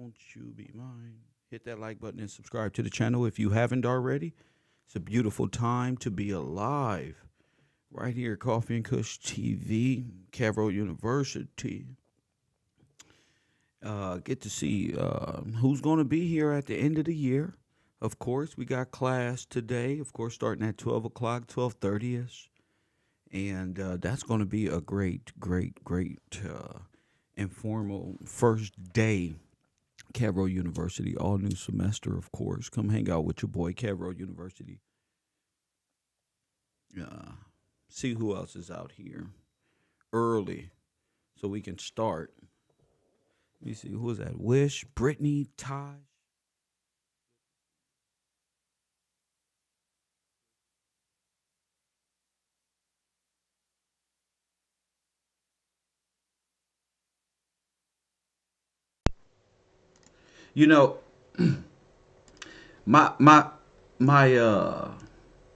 Won't you be mine? Hit that like button and subscribe to the channel if you haven't already. It's a beautiful time to be alive. Right here, Coffee and Kush TV, KevRow University. Get to see who's going to be here at the end of the year. Of course, we got class today, of course, starting at 12 o'clock, 12:30ish. And that's going to be a great informal first day. KevRow University, all new semester, of course. Come hang out with your boy, KevRow University. See who else is out here early so we can start. Let me see, who is that? Wish, Brittany, Taj. You know, my my my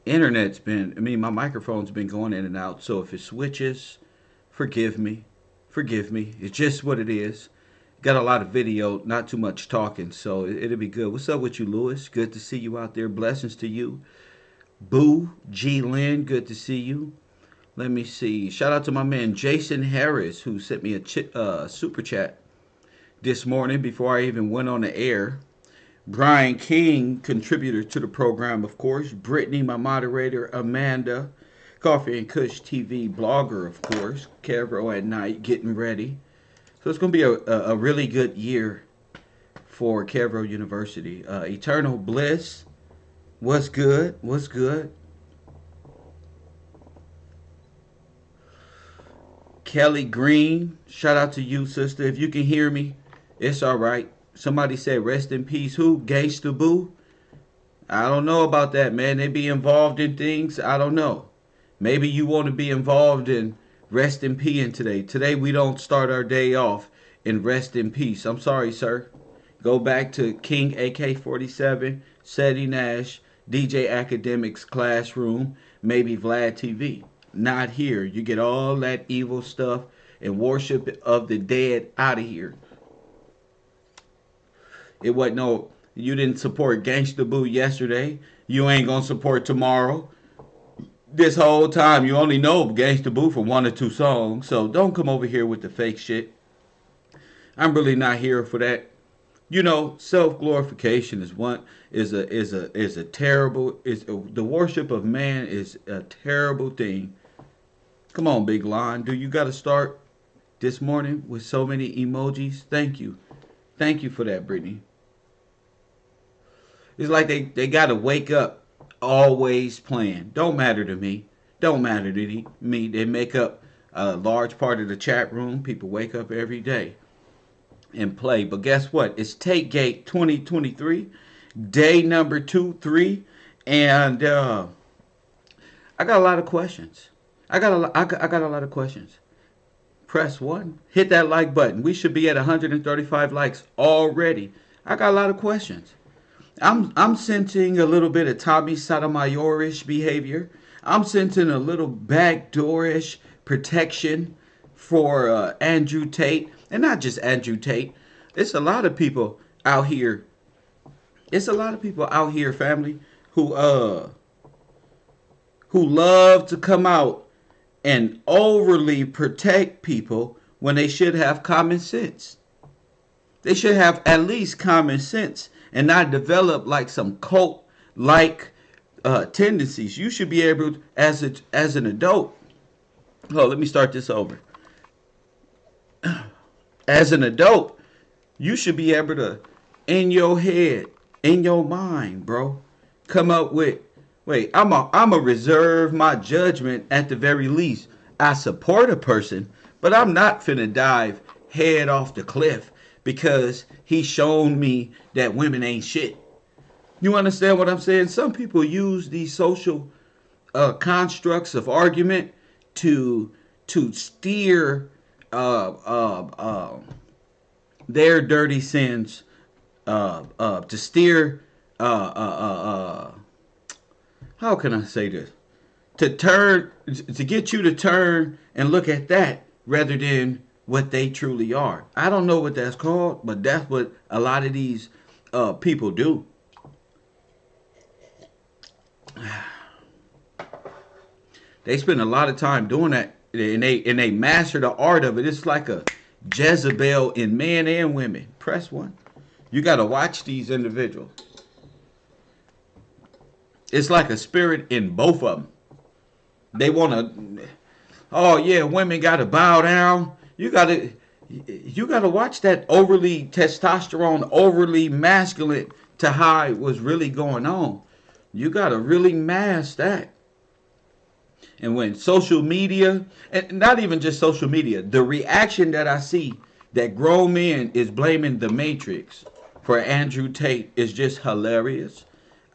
internet's been, my microphone's been going in and out, so if it switches, forgive me. Forgive me. It's just what it is. Got a lot of video, not too much talking, so it'll be good. What's up with you, Lewis? Good to see you out there. Blessings to you. Boo, G Lynn, good to see you. Let me see. Shout out to my man Jason Harris, who sent me a super chat this morning before I even went on the air. Brian King, contributor to the program, of course. Brittany, my moderator. Amanda, Coffee and Kush TV blogger, of course. KevRow at night, getting ready. So it's going to be a really good year for KevRow University. Eternal Bliss, what's good? What's good? Kelly Green, shout out to you, sister. If you can hear me, it's all right. Somebody said rest in peace. Who? Gangsta Boo? I don't know about that, man. They be involved in things. I don't know. Maybe you want to be involved in rest in peace today. Today we don't start our day off in rest in peace. I'm sorry, sir. Go back to King AK-47, Seti Nash, DJ Academics Classroom, maybe Vlad TV. Not here. You get all that evil stuff and worship of the dead out of here. It wasn't no, you didn't support Gangsta Boo yesterday. You ain't gonna support tomorrow. This whole time you only know Gangsta Boo for one or two songs. So don't come over here with the fake shit. I'm really not here for that. You know, self glorification is a terrible, the worship of man is a terrible thing. Come on, Big Lon. Do you got to start this morning with so many emojis? Thank you. Thank you for that, Brittany. It's like they got to wake up always playing. Don't matter to me. Don't matter to me. They make up a large part of the chat room. People wake up every day and play. But guess what? It's Tate Gate 2023, day number 2, 3. And I got a lot of questions. I got a lot of questions. Press 1. Hit that like button. We should be at 135 likes already. I got a lot of questions. I'm sensing a little bit of Tommy Sotomayor-ish behavior. I'm sensing a little backdoor-ish protection for Andrew Tate. And not just Andrew Tate. It's a lot of people out here. It's a lot of people out here, family, who love to come out and overly protect people when they should have common sense. They should have at least common sense and not develop like some cult-like tendencies. You should be able, as an adult. Oh, let me start this over. As an adult, you should be able to, in your head, in your mind, bro, come up with, wait, I'm a reserve my judgment at the very least. I support a person, but I'm not finna dive head off the cliff because he's shown me that women ain't shit. You understand what I'm saying? Some people use these social constructs of argument to steer their dirty sins, to steer how can I say this? To get you to turn and look at that rather than what they truly are. I don't know what that's called, but that's what a lot of these people do. They spend a lot of time doing that, and they master the art of it. It's like a Jezebel in men and women. Press one. You got to watch these individuals. It's like a spirit in both of them. They want to. Oh yeah, women got to bow down. You got to watch that overly testosterone, overly masculine to hide what's really going on. You got to really mask that. And when social media, and not even just social media, the reaction that I see that grown men is blaming the Matrix for Andrew Tate is just hilarious.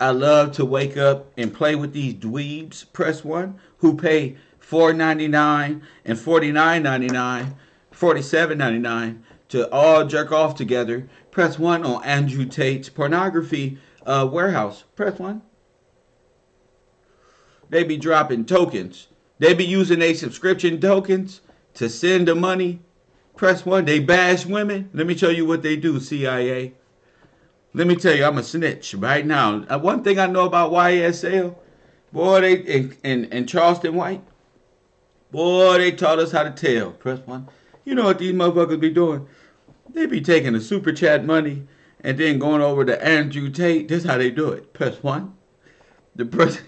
I love to wake up and play with these dweebs, press one, who pay $4.99 and $49.99, $47.99 to all jerk off together. Press one on Andrew Tate's pornography warehouse. Press one. They be dropping tokens. They be using their subscription tokens to send the money. Press one. They bash women. Let me show you what they do, CIA. Let me tell you, I'm a snitch right now. One thing I know about YSL, boy, they and Charleston White, boy, they taught us how to tell. Press one. You know what these motherfuckers be doing? They be taking the super chat money and then going over to Andrew Tate. This is how they do it. Press one. The person.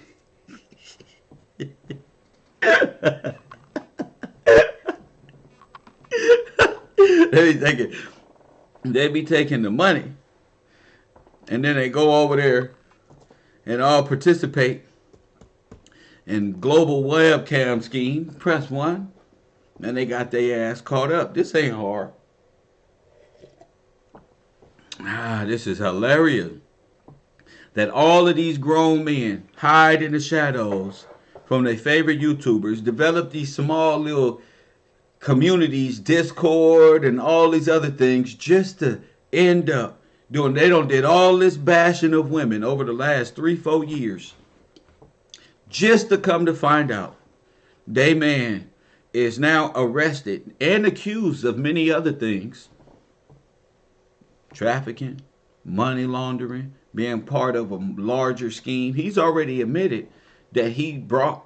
They be taking the money, and then they go over there and all participate in global webcam scheme. Press one, and they got their ass caught up. This ain't hard. This is hilarious. That all of these grown men hide in the shadows from their favorite YouTubers, develop these small little communities, Discord, and all these other things just to end up doing. They did all this bashing of women over the last 3-4 years, just to come to find out they man is now arrested and accused of many other things: trafficking, money laundering, being part of a larger scheme. He's already admitted that he brought,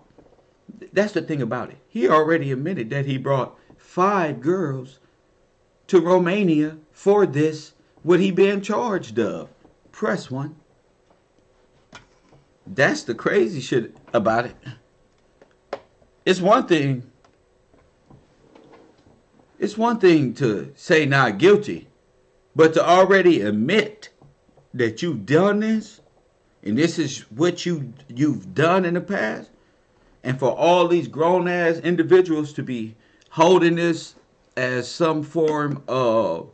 that's the thing about it, he already admitted that he brought 5 girls to Romania for this, what he been charged of. Press one. That's the crazy shit about it. It's one thing to say not guilty, but to already admit that you've done this, and this is what you've done in the past, and for all these grown-ass individuals to be holding this as some form of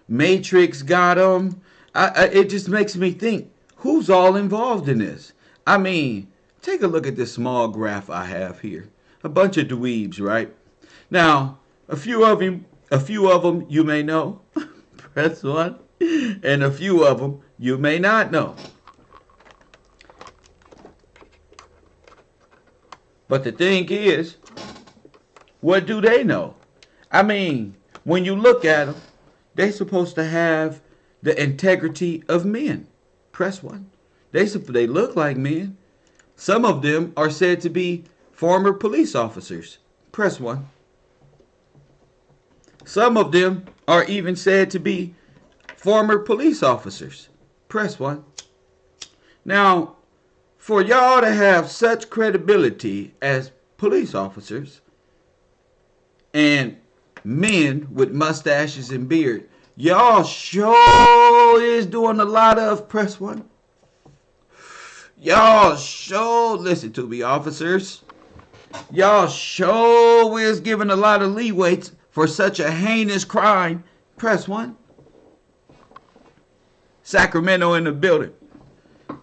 Matrix got them, it just makes me think, who's all involved in this? I mean, take a look at this small graph I have here. A bunch of dweebs, right? Now, a few of them you may know. Press one. And a few of them you may not know. But the thing is, what do they know? I mean, when you look at them, they're supposed to have the integrity of men. Press one. They look like men. Some of them are said to be former police officers. Press one. Some of them are even said to be former police officers. Press one. Now, for y'all to have such credibility as police officers and men with mustaches and beard, y'all sure is doing a lot of, press one. Y'all sure, listen to me, officers. Y'all sure is giving a lot of leeway for such a heinous crime. Press one. Sacramento in the building.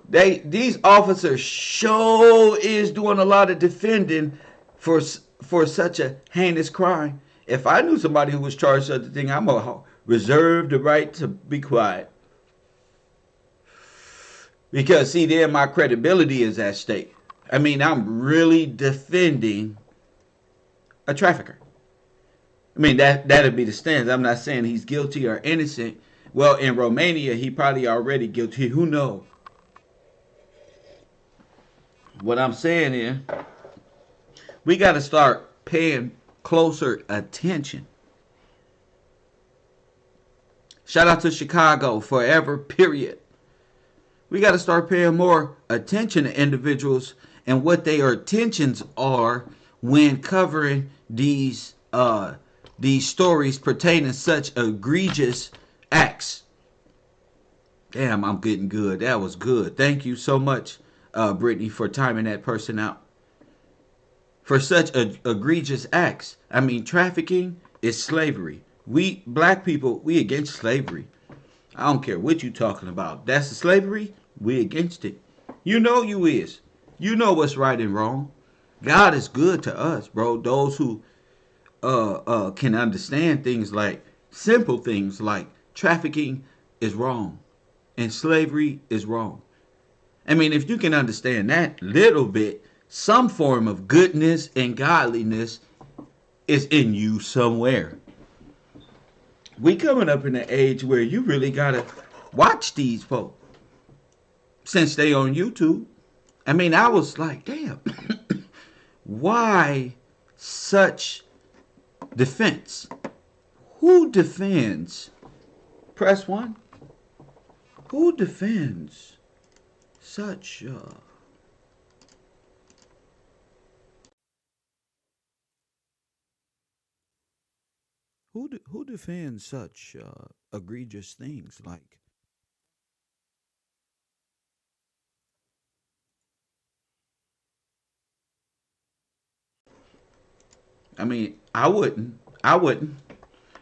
These officers sure is doing a lot of defending for such a heinous crime. If I knew somebody who was charged with such a thing, I'm going to reserve the right to be quiet. Because, see, then my credibility is at stake. I mean, I'm really defending a trafficker. I mean, that'd be the stance. I'm not saying he's guilty or innocent. Well, in Romania, he probably already guilty. Who knows? What I'm saying is, we got to start paying closer attention. Shout out to Chicago, forever, period. We got to start paying more attention to individuals and what their intentions are when covering these stories pertaining to such egregious acts. Damn, I'm getting good. That was good. Thank you so much, Brittany, for timing that person out. For such egregious acts. I mean, trafficking is slavery. We black people, we against slavery. I don't care what you talking about. That's the slavery. We against it. You know you is. You know what's right and wrong. God is good to us, bro. Those who can understand things like simple things like trafficking is wrong and slavery is wrong. I mean, if you can understand that little bit, some form of goodness and godliness is in you somewhere. We coming up in an age where you really gotta watch these folks since they on YouTube. I mean, I was like, damn, why such defense? Who defends? Press one. Who defends such who defends such egregious things like? I mean, I wouldn't. I wouldn't.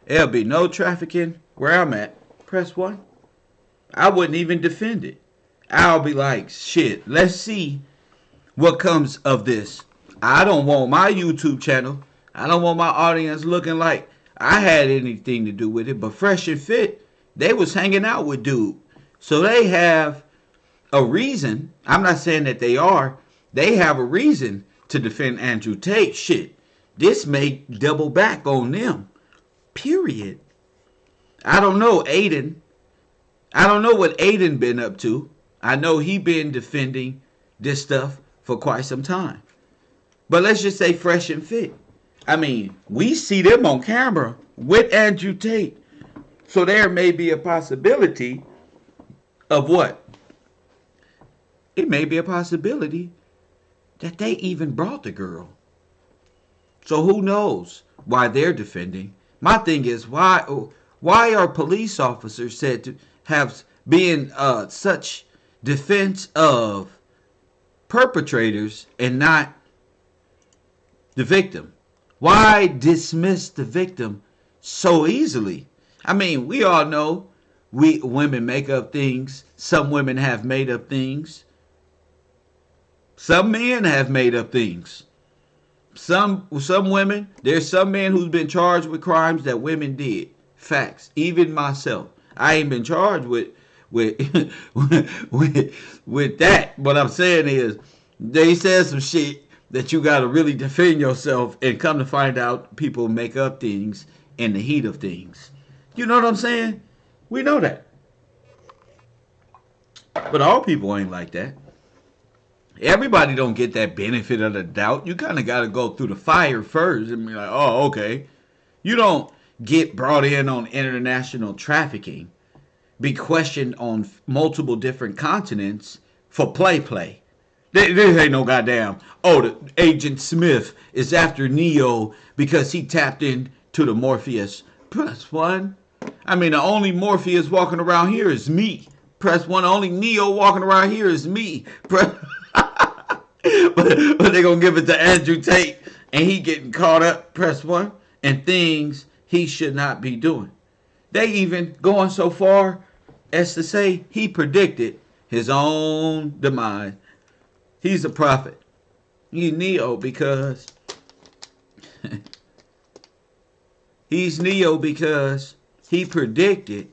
There'll be no trafficking where I'm at. Press one. I wouldn't even defend it. I'll be like, shit, let's see what comes of this. I don't want my YouTube channel, I don't want my audience looking like I had anything to do with it. But Fresh and Fit, they was hanging out with dude. So they have a reason. I'm not saying that they are. They have a reason to defend Andrew Tate. Shit, this may double back on them. Period. I don't know Aiden. I don't know what Aiden been up to. I know he been defending this stuff for quite some time. But let's just say Fresh and Fit. I mean, we see them on camera with Andrew Tate. So there may be a possibility of what? It may be a possibility that they even brought the girl. So who knows why they're defending? My thing is, why are police officers said to have been such defense of perpetrators and not the victim? Why dismiss the victim so easily? I mean, we all know women make up things. Some women have made up things. Some men have made up things. Some women, there's some men who's been charged with crimes that women did. Facts. Even myself. I ain't been charged with with that. What I'm saying is, they said some shit that you gotta really defend yourself, and come to find out people make up things in the heat of things. You know what I'm saying? We know that. But all people ain't like that. Everybody don't get that benefit of the doubt. You kind of got to go through the fire first and be like, oh, okay. You don't get brought in on international trafficking, be questioned on multiple different continents for play. This ain't no goddamn, oh, the Agent Smith is after Neo because he tapped into the Morpheus. Press one. I mean, the only Morpheus walking around here is me. Press one. The only Neo walking around here is me. Press but they're going to give it to Andrew Tate, and he getting caught up, press one, and things he should not be doing. They even going so far as to say he predicted his own demise. He's a prophet. He's Neo because he's Neo because he predicted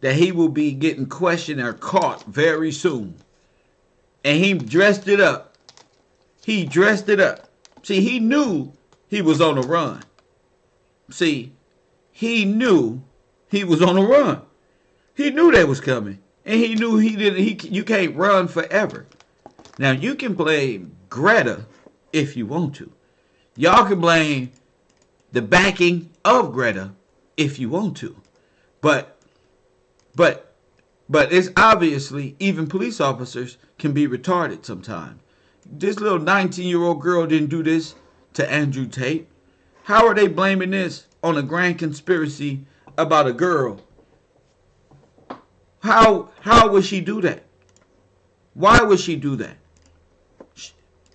that he will be getting questioned or caught very soon. And he dressed it up. He dressed it up. See, he knew he was on the run. See, he knew he was on the run. He knew they was coming. And he knew he didn't. You can't run forever. Now, you can blame Greta if you want to. Y'all can blame the backing of Greta if you want to. But it's obviously even police officers can be retarded sometimes. This little 19-year-old girl didn't do this to Andrew Tate. How are they blaming this on a grand conspiracy about a girl? How would she do that? Why would she do that?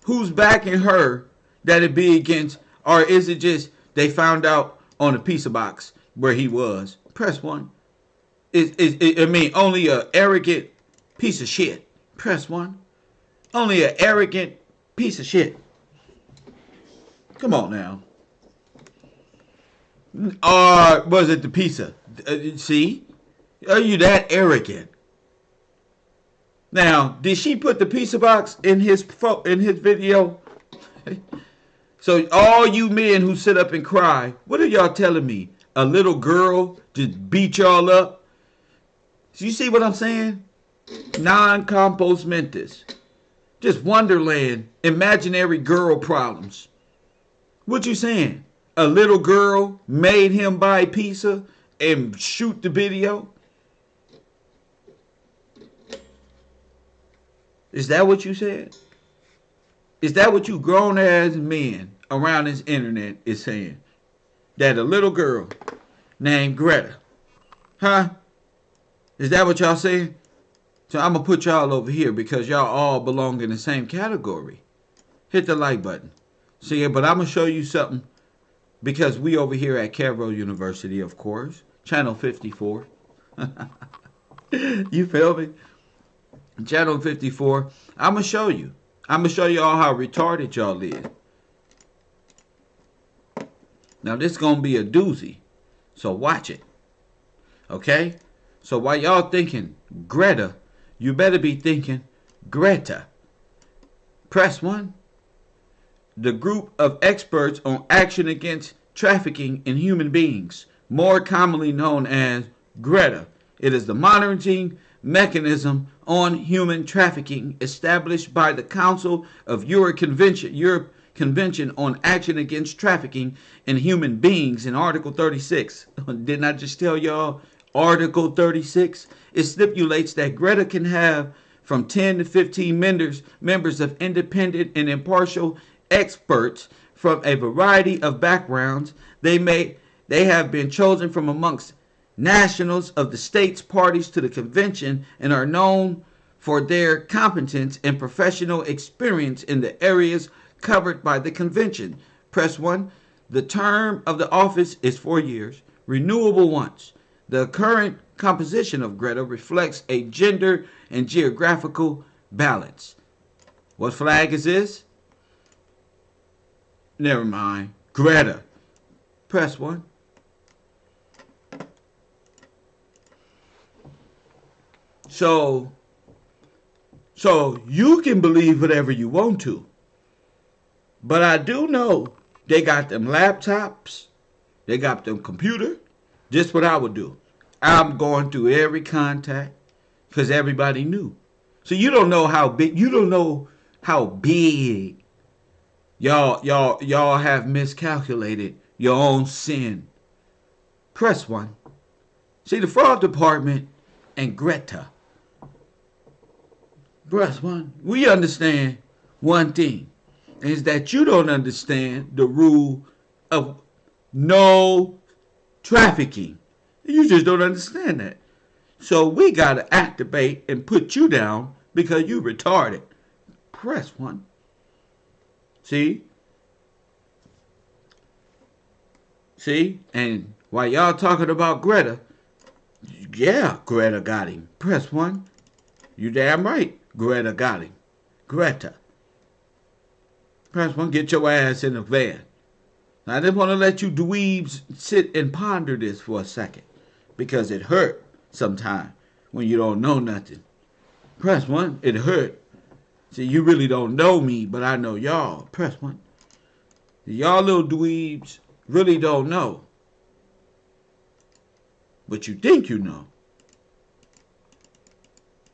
Who's backing her that it be against, or is it just they found out on a pizza box where he was? Press 1. Only a arrogant piece of shit. Press 1. Only an arrogant piece of shit. Come on now. Or was it the pizza? See? Are you that arrogant? Now, did she put the pizza box in his video? So all you men who sit up and cry, what are y'all telling me? A little girl just beat y'all up? So you see what I'm saying? Non-compos mentis. Just Wonderland, imaginary girl problems. What you saying? A little girl made him buy pizza and shoot the video? Is that what you said? Is that what you grown ass men around this internet is saying? That a little girl named Greta. Huh? Is that what y'all saying? So I'm going to put y'all over here because y'all all belong in the same category. Hit the like button. See, but I'm going to show you something because we over here at KevRow University, of course. Channel 54. You feel me? Channel 54. I'm going to show you. I'm going to show you all how retarded y'all is. Now, this is going to be a doozy. So watch it. Okay? So while y'all thinking Greta, you better be thinking Greta. Press 1. The group of experts on action against trafficking in human beings, more commonly known as Greta. It is the monitoring mechanism on human trafficking established by the Council of Europe Convention on Action Against Trafficking in Human Beings in Article 36. Didn't I just tell y'all? Article 36. It stipulates that Greta can have from 10 to 15 members of independent and impartial experts from a variety of backgrounds. They have been chosen from amongst nationals of the states parties to the convention and are known for their competence and professional experience in the areas covered by the convention. Press 1. The term of the office is 4 years, renewable once. The current composition of Greta reflects a gender and geographical balance. What flag is this? Never mind. Greta. Press 1. So you can believe whatever you want to. But I do know they got them laptops. They got them computer. This what I would do. I'm going through every contact because everybody knew. So you don't know how big. You don't know how big y'all have miscalculated your own sin. Press 1. See, the fraud department and Greta. Press 1. We understand one thing. Is that you don't understand the rule of no trafficking. You just don't understand that. So we got to activate and put you down because you retarded. Press 1. See? See? And while y'all talking about Greta, yeah, Greta got him. Press 1. You damn right. Greta got him. Greta. Press 1. Get your ass in the van. Now, I just want to let you dweebs sit and ponder this for a second. Because it hurt sometimes when you don't know nothing. Press 1. It hurt. See, you really don't know me, but I know y'all. Press 1. Y'all little dweebs really don't know but you think you know.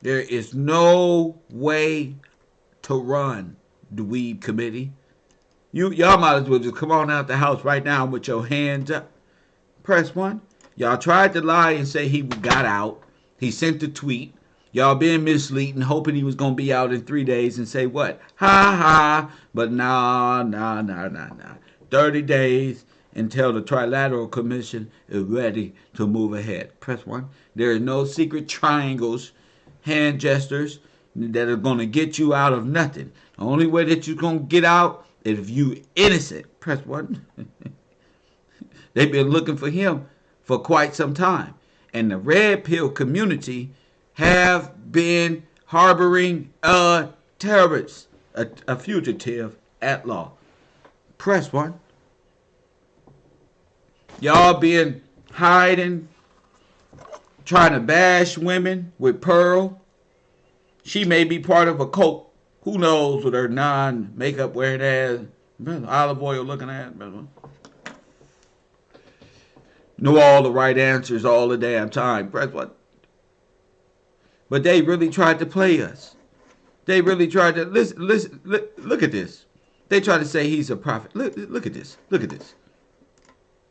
There is no way to run Dweeb Committee. Y'all might as well just come on out the house right now with your hands up. Press 1. Y'all tried to lie and say he got out. He sent a tweet. Y'all being misleading, hoping he was going to be out in 3 days and say what? Ha ha. But nah. 30 days until the Trilateral Commission is ready to move ahead. Press 1. There is no secret triangles, hand gestures that are going to get you out of nothing. The only way that you're going to get out is if you innocent. Press 1. They've been looking for him for quite some time. And the red pill community have been harboring a terrorist, a fugitive at law. Press 1. Y'all been hiding, trying to bash women with Pearl. She may be part of a cult. Who knows, with her non-makeup wearing ass, olive oil looking ass. Know all the right answers all the damn time. Press 1. But they really tried to play us. They really tried to listen. Look at this. They tried to say he's a prophet. Look at this. Look at this.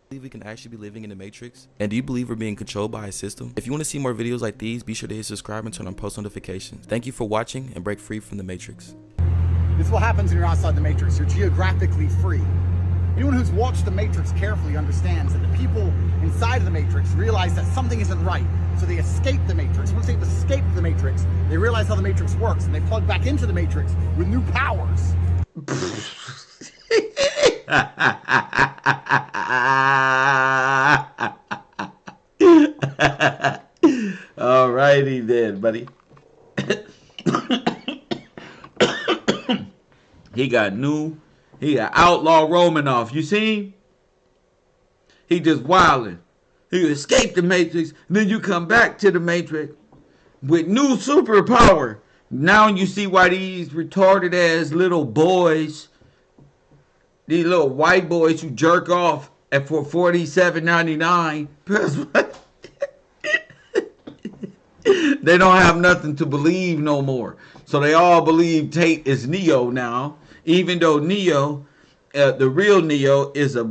Believe we can actually be living in the Matrix? And do you believe we're being controlled by a system? If you want to see more videos like these, be sure to hit subscribe and turn on post notifications. Thank you for watching and break free from the Matrix. This is what happens when you're outside the Matrix. You're geographically free. Anyone who's watched the Matrix carefully understands that the people inside of the Matrix realize that something isn't right, so they escape the Matrix. Once they've escaped the Matrix, they realize how the Matrix works, and they plug back into the Matrix with new powers. Alrighty then, buddy. He got outlaw Romanoff. You see him? He just wilding. He escaped the Matrix. Then you come back to the Matrix with new superpower. Now you see why these retarded ass little boys, these little white boys who jerk off at for $47.99. They don't have nothing to believe no more. So they all believe Tate is Neo now, even though Neo, the real Neo, is a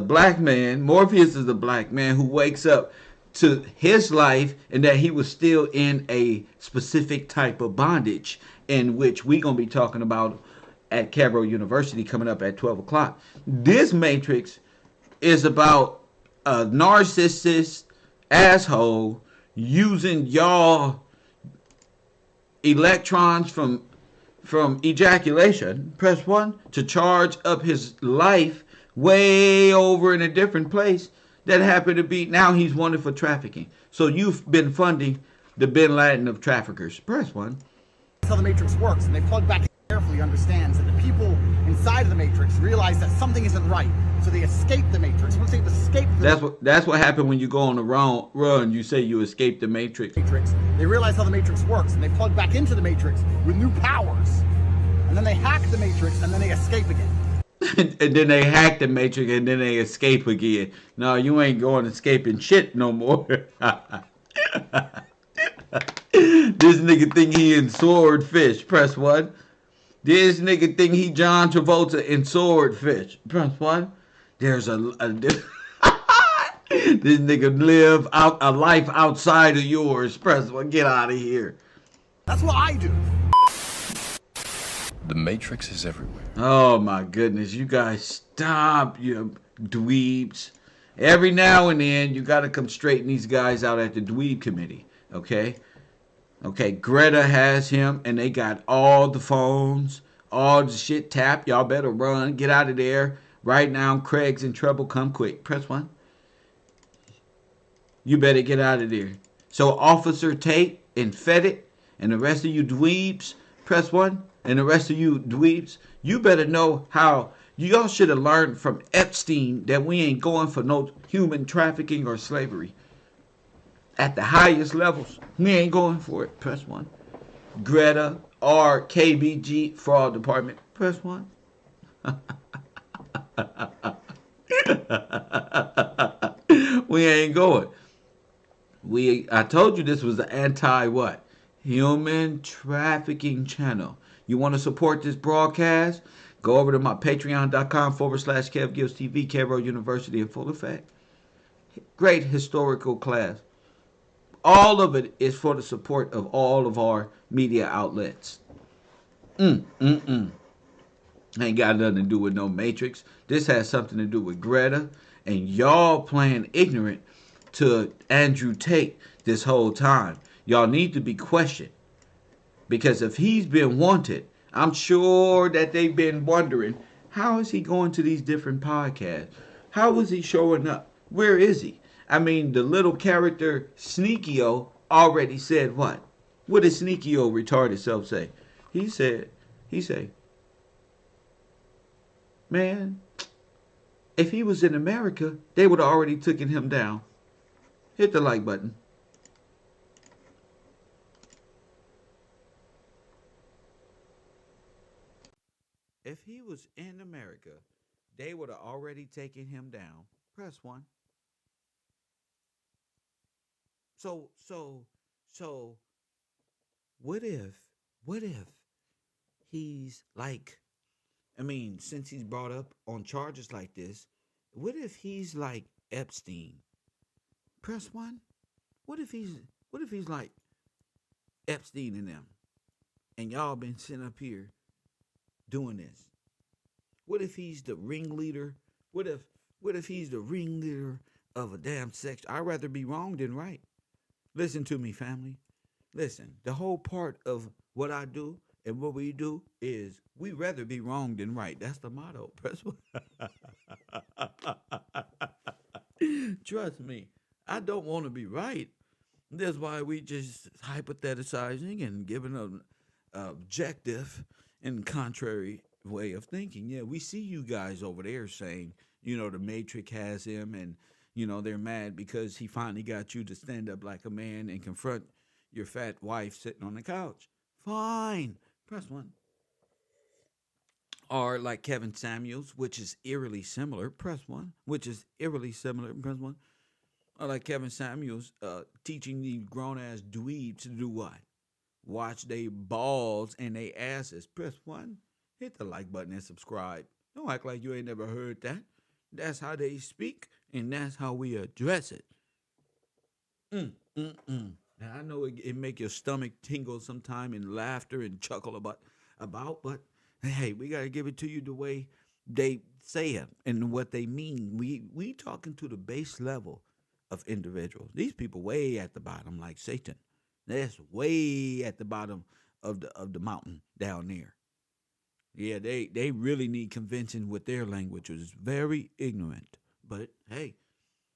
black man. Morpheus is a black man who wakes up to his life and that he was still in a specific type of bondage, in which we're gonna be talking about at KevRow University coming up at 12 o'clock. This Matrix is about a narcissist asshole using y'all electrons from ejaculation, press 1, to charge up his life way over in a different place that happened to be, now he's wanted for trafficking. So you've been funding the Bin Laden of traffickers. Press 1. That's how the Matrix works, and they plug back in carefully understands that the people inside of the Matrix realize that something isn't right, so they escape the Matrix. Once they've escaped that's what happened when you go on the run. You say you escaped the Matrix. They realize how the Matrix works, and they plug back into the Matrix with new powers. And then they hack the Matrix, and then they escape again. And then they hack the Matrix, and then they escape again. No, you ain't going escaping shit no more. This nigga think he in Swordfish. Press 1. This nigga think he John Travolta in Swordfish. Press 1. There's this nigga live out a life outside of yours. Press 1. Get out of here. That's what I do. The Matrix is everywhere. Oh my goodness. You guys stop, you dweebs. Every now and then you got to come straighten these guys out at the Dweeb Committee. Okay? Okay, Greta has him, and they got all the phones, all the shit tapped. Y'all better run. Get out of there. Right now, Craig's in trouble. Come quick. Press 1. You better get out of there. So Officer Tate and Fettit and the rest of you dweebs, press 1. And the rest of you dweebs, you better know how. Y'all should have learned from Epstein that we ain't going for no human trafficking or slavery. At the highest levels, we ain't going for it. Press 1. Greta or KBG Fraud Department. Press 1. We we ain't going. I told you this was the anti what? Human trafficking channel. You want to support this broadcast? Go over to my patreon.com/Kev Gives TV, KevRow University in full effect. Great historical class. All of it is for the support of all of our media outlets. Ain't got nothing to do with no Matrix. This has something to do with Greta and y'all playing ignorant to Andrew Tate this whole time. Y'all need to be questioned. Because if he's been wanted, I'm sure that they've been wondering, how is he going to these different podcasts? How is he showing up? Where is he? I mean, the little character Sneakio already said what? What did Sneakio retarded self say? He said, man, if he was in America, they would have already taken him down. Hit the like button. If he was in America, they would have already taken him down. Press 1. So, what if he's like, I mean, since he's brought up on charges like this, what if he's like Epstein? Press 1. What if he's like Epstein and them, and y'all been sitting up here doing this? What if he's the ringleader? What if he's the ringleader of a damn sex? I'd rather be wrong than right. Listen to me, family. Listen, the whole part of what I do and what we do is we rather be wrong than right. That's the motto. Press 1. Trust me, I don't want to be right. That's why we just hypothesizing and giving an objective and contrary way of thinking. Yeah, we see you guys over there saying, the Matrix has him, and they're mad because he finally got you to stand up like a man and confront your fat wife sitting on the couch. Fine. Press 1. Or like Kevin Samuels, which is eerily similar. Press 1. Which is eerily similar. Press 1. Or like Kevin Samuels teaching these grown-ass dweebs to do what? Watch they balls and they asses. Press 1. Hit the like button and subscribe. Don't act like you ain't never heard that. That's how they speak, and that's how we address it. Now, I know it make your stomach tingle sometime and laughter and chuckle about, but hey, we got to give it to you the way they say it and what they mean. We talking to the base level of individuals. These people way at the bottom, like Satan. That's way at the bottom of the mountain down there. Yeah, they really need convincing with their language, which is very ignorant. But hey,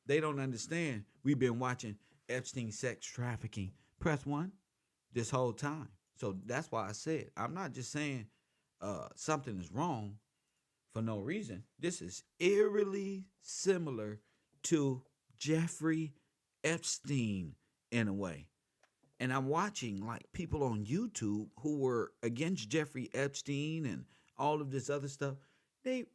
they don't understand. We've been watching Epstein sex trafficking. Press 1 this whole time. So that's why I said I'm not just saying something is wrong for no reason. This is eerily similar to Jeffrey Epstein in a way. And I'm watching like people on YouTube who were against Jeffrey Epstein and all of this other stuff. They,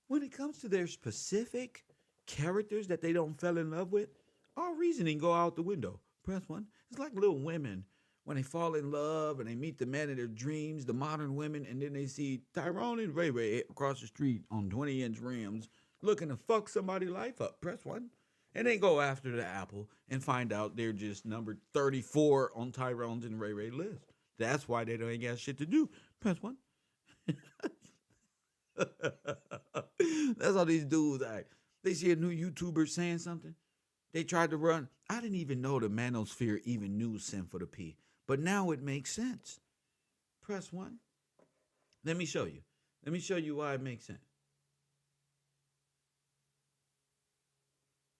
when it comes to their specific characters that they don't fell in love with, all reasoning go out the window. Press 1. It's like little women when they fall in love and they meet the man of their dreams, the modern women, and then they see Tyrone and Ray Ray across the street on 20-inch rims looking to fuck somebody's life up. Press 1. And they go after the apple and find out they're just number 34 on Tyrone's and Ray Ray list. That's why they don't ain't got shit to do. Press 1. That's how these dudes act. They see a new YouTuber saying something. They tried to run. I didn't even know the manosphere even knew SINFUL the P. But now it makes sense. Press 1. Let me show you. Let me show you why it makes sense.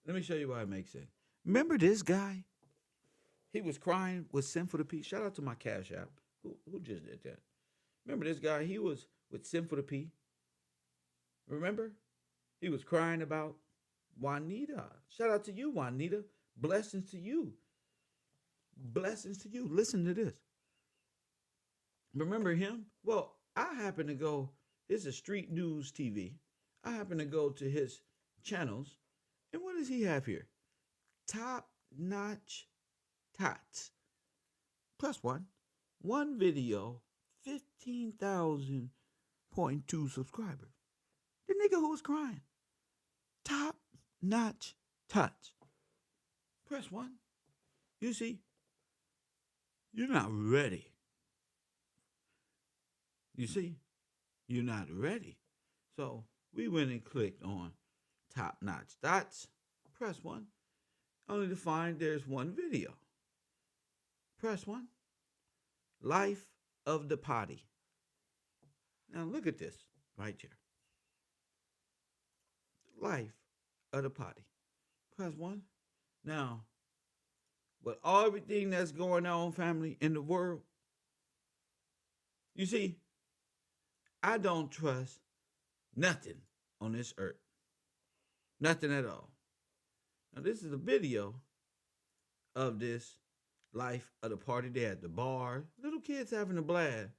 Let me show you why it makes sense. Remember this guy? He was crying with SINFUL the P. Shout out to my Cash App. Who just did that? Remember this guy? He was with SINFUL the P. Remember? He was crying about Juanita. Shout out to you, Juanita. Blessings to you. Blessings to you. Listen to this. Remember him? Well, I happen to go, this is Street News TV. I happen to go to his channels. And what does he have here? top notch tots. Press one. One video, 15,000.2 subscribers. The nigga who was crying. Top notch tots. Press one. You see, you're not ready. You see, you're not ready. So we went and clicked on top notch dots. Press one, only to find there's one video. Press one. Life of the potty. Now look at this right here. Life of the potty. Press one. Now, with everything that's going on, family, in the world, you see, I don't trust nothing on this earth. Nothing at all. Now, this is a video of this life of the party. They at the bar. Little kids having a blast.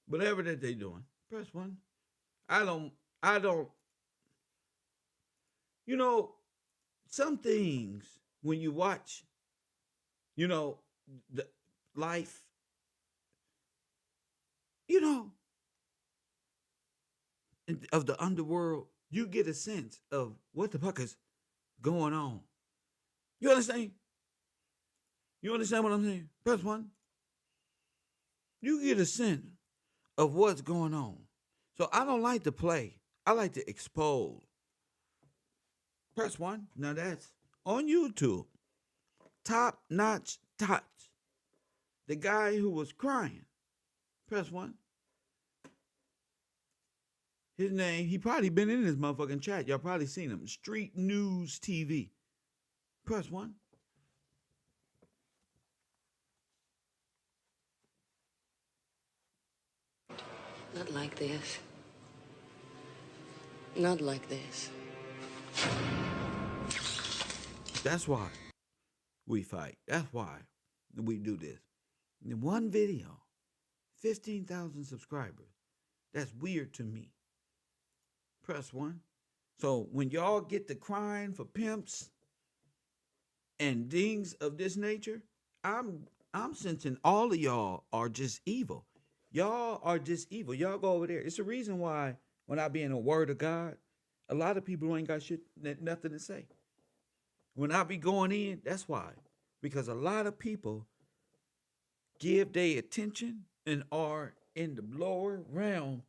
Whatever that they doing. Press one. I don't, you know, some things when you watch, you know, the life, you know, of the underworld, you get a sense of what the fuck is going on. You understand? You understand what I'm saying? Press one. You get a sense of what's going on. So I don't like to play. I like to expose. Press one. Now that's on YouTube. Top notch tots. The guy who was crying. Press one. His name, he probably been in this motherfucking chat. Y'all probably seen him. Street News TV. Press one. Not like this. Not like this. That's why we fight. That's why we do this. In one video, 15,000 subscribers. That's weird to me. Press one. So when y'all get to crying for pimps and things of this nature, I'm sensing all of y'all are just evil. Y'all are just evil. Y'all go over there. It's the reason why when I be in the Word of God, a lot of people ain't got shit, nothing to say. When I be going in, that's why. Because a lot of people give their attention and are in the lower realm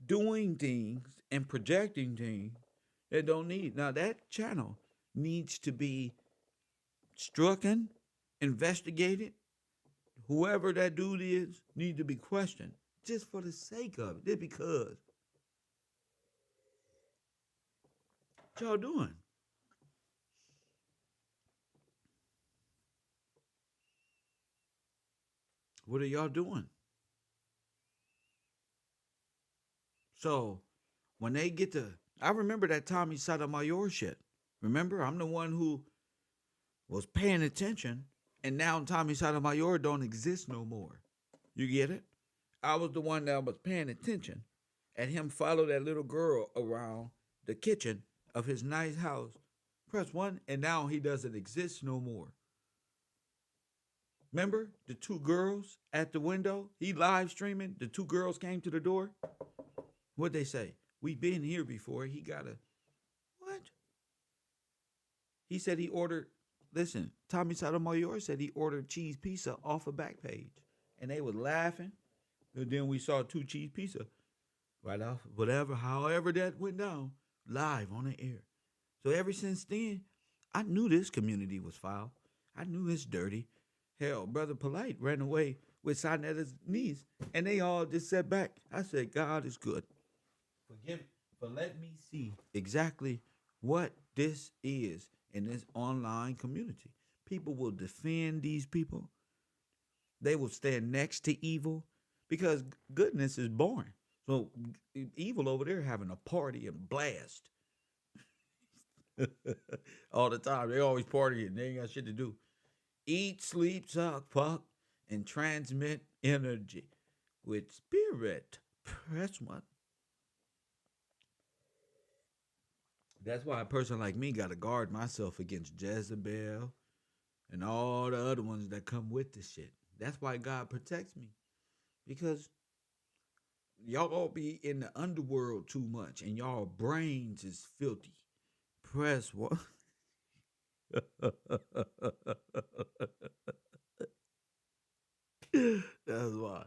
doing things and projecting things that don't need. Now that channel needs to be stricken, investigated. Whoever that dude is needs to be questioned just for the sake of it. Just because. What y'all doing? What are y'all doing? So when they get to, I remember that Tommy Sotomayor shit. Remember, I'm the one who was paying attention, and now Tommy Sotomayor don't exist no more. You get it? I was the one that was paying attention, and him follow that little girl around the kitchen of his nice house. Press one, and now he doesn't exist no more. Remember the two girls at the window? He live streaming. The two girls came to the door. What'd they say? We've been here before. He got a, what? He said he ordered, listen, Tommy Sotomayor said he ordered cheese pizza off a back page. And they was laughing. And then we saw two cheese pizza right off, whatever, however that went down, live on the air. So ever since then, I knew this community was foul. I knew it's dirty. Hell, Brother Polite ran away with Sonetta's niece, and they all just sat back. I said, God is good. Forgive me for letting me see exactly what this is in this online community. People will defend these people. They will stand next to evil because goodness is boring. So evil over there having a party and blast all the time. They always partying. They ain't got shit to do. Eat, sleep, suck, fuck, and transmit energy with spirit. Press one. That's why a person like me got to guard myself against Jezebel and all the other ones that come with this shit. That's why God protects me. Because y'all all be in the underworld too much and y'all brains is filthy. Press one. That's why.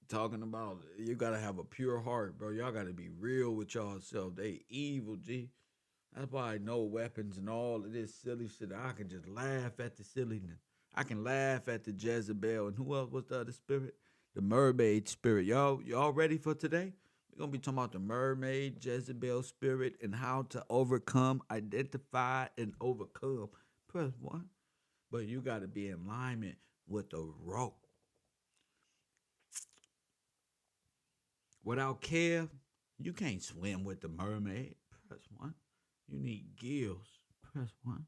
Talking about you gotta have a pure heart, bro. Y'all gotta be real with y'all self. They evil, G. That's why no weapons and all of this silly shit. I can just laugh at the silliness. I can laugh at the Jezebel and who else was the other spirit? The mermaid spirit. Y'all ready for today? We're gonna be talking about the mermaid, Jezebel spirit, and how to overcome, identify, and overcome. Press one. But you gotta be in alignment with the rope. Without Kev, you can't swim with the mermaid. Press one. You need gills. Press one.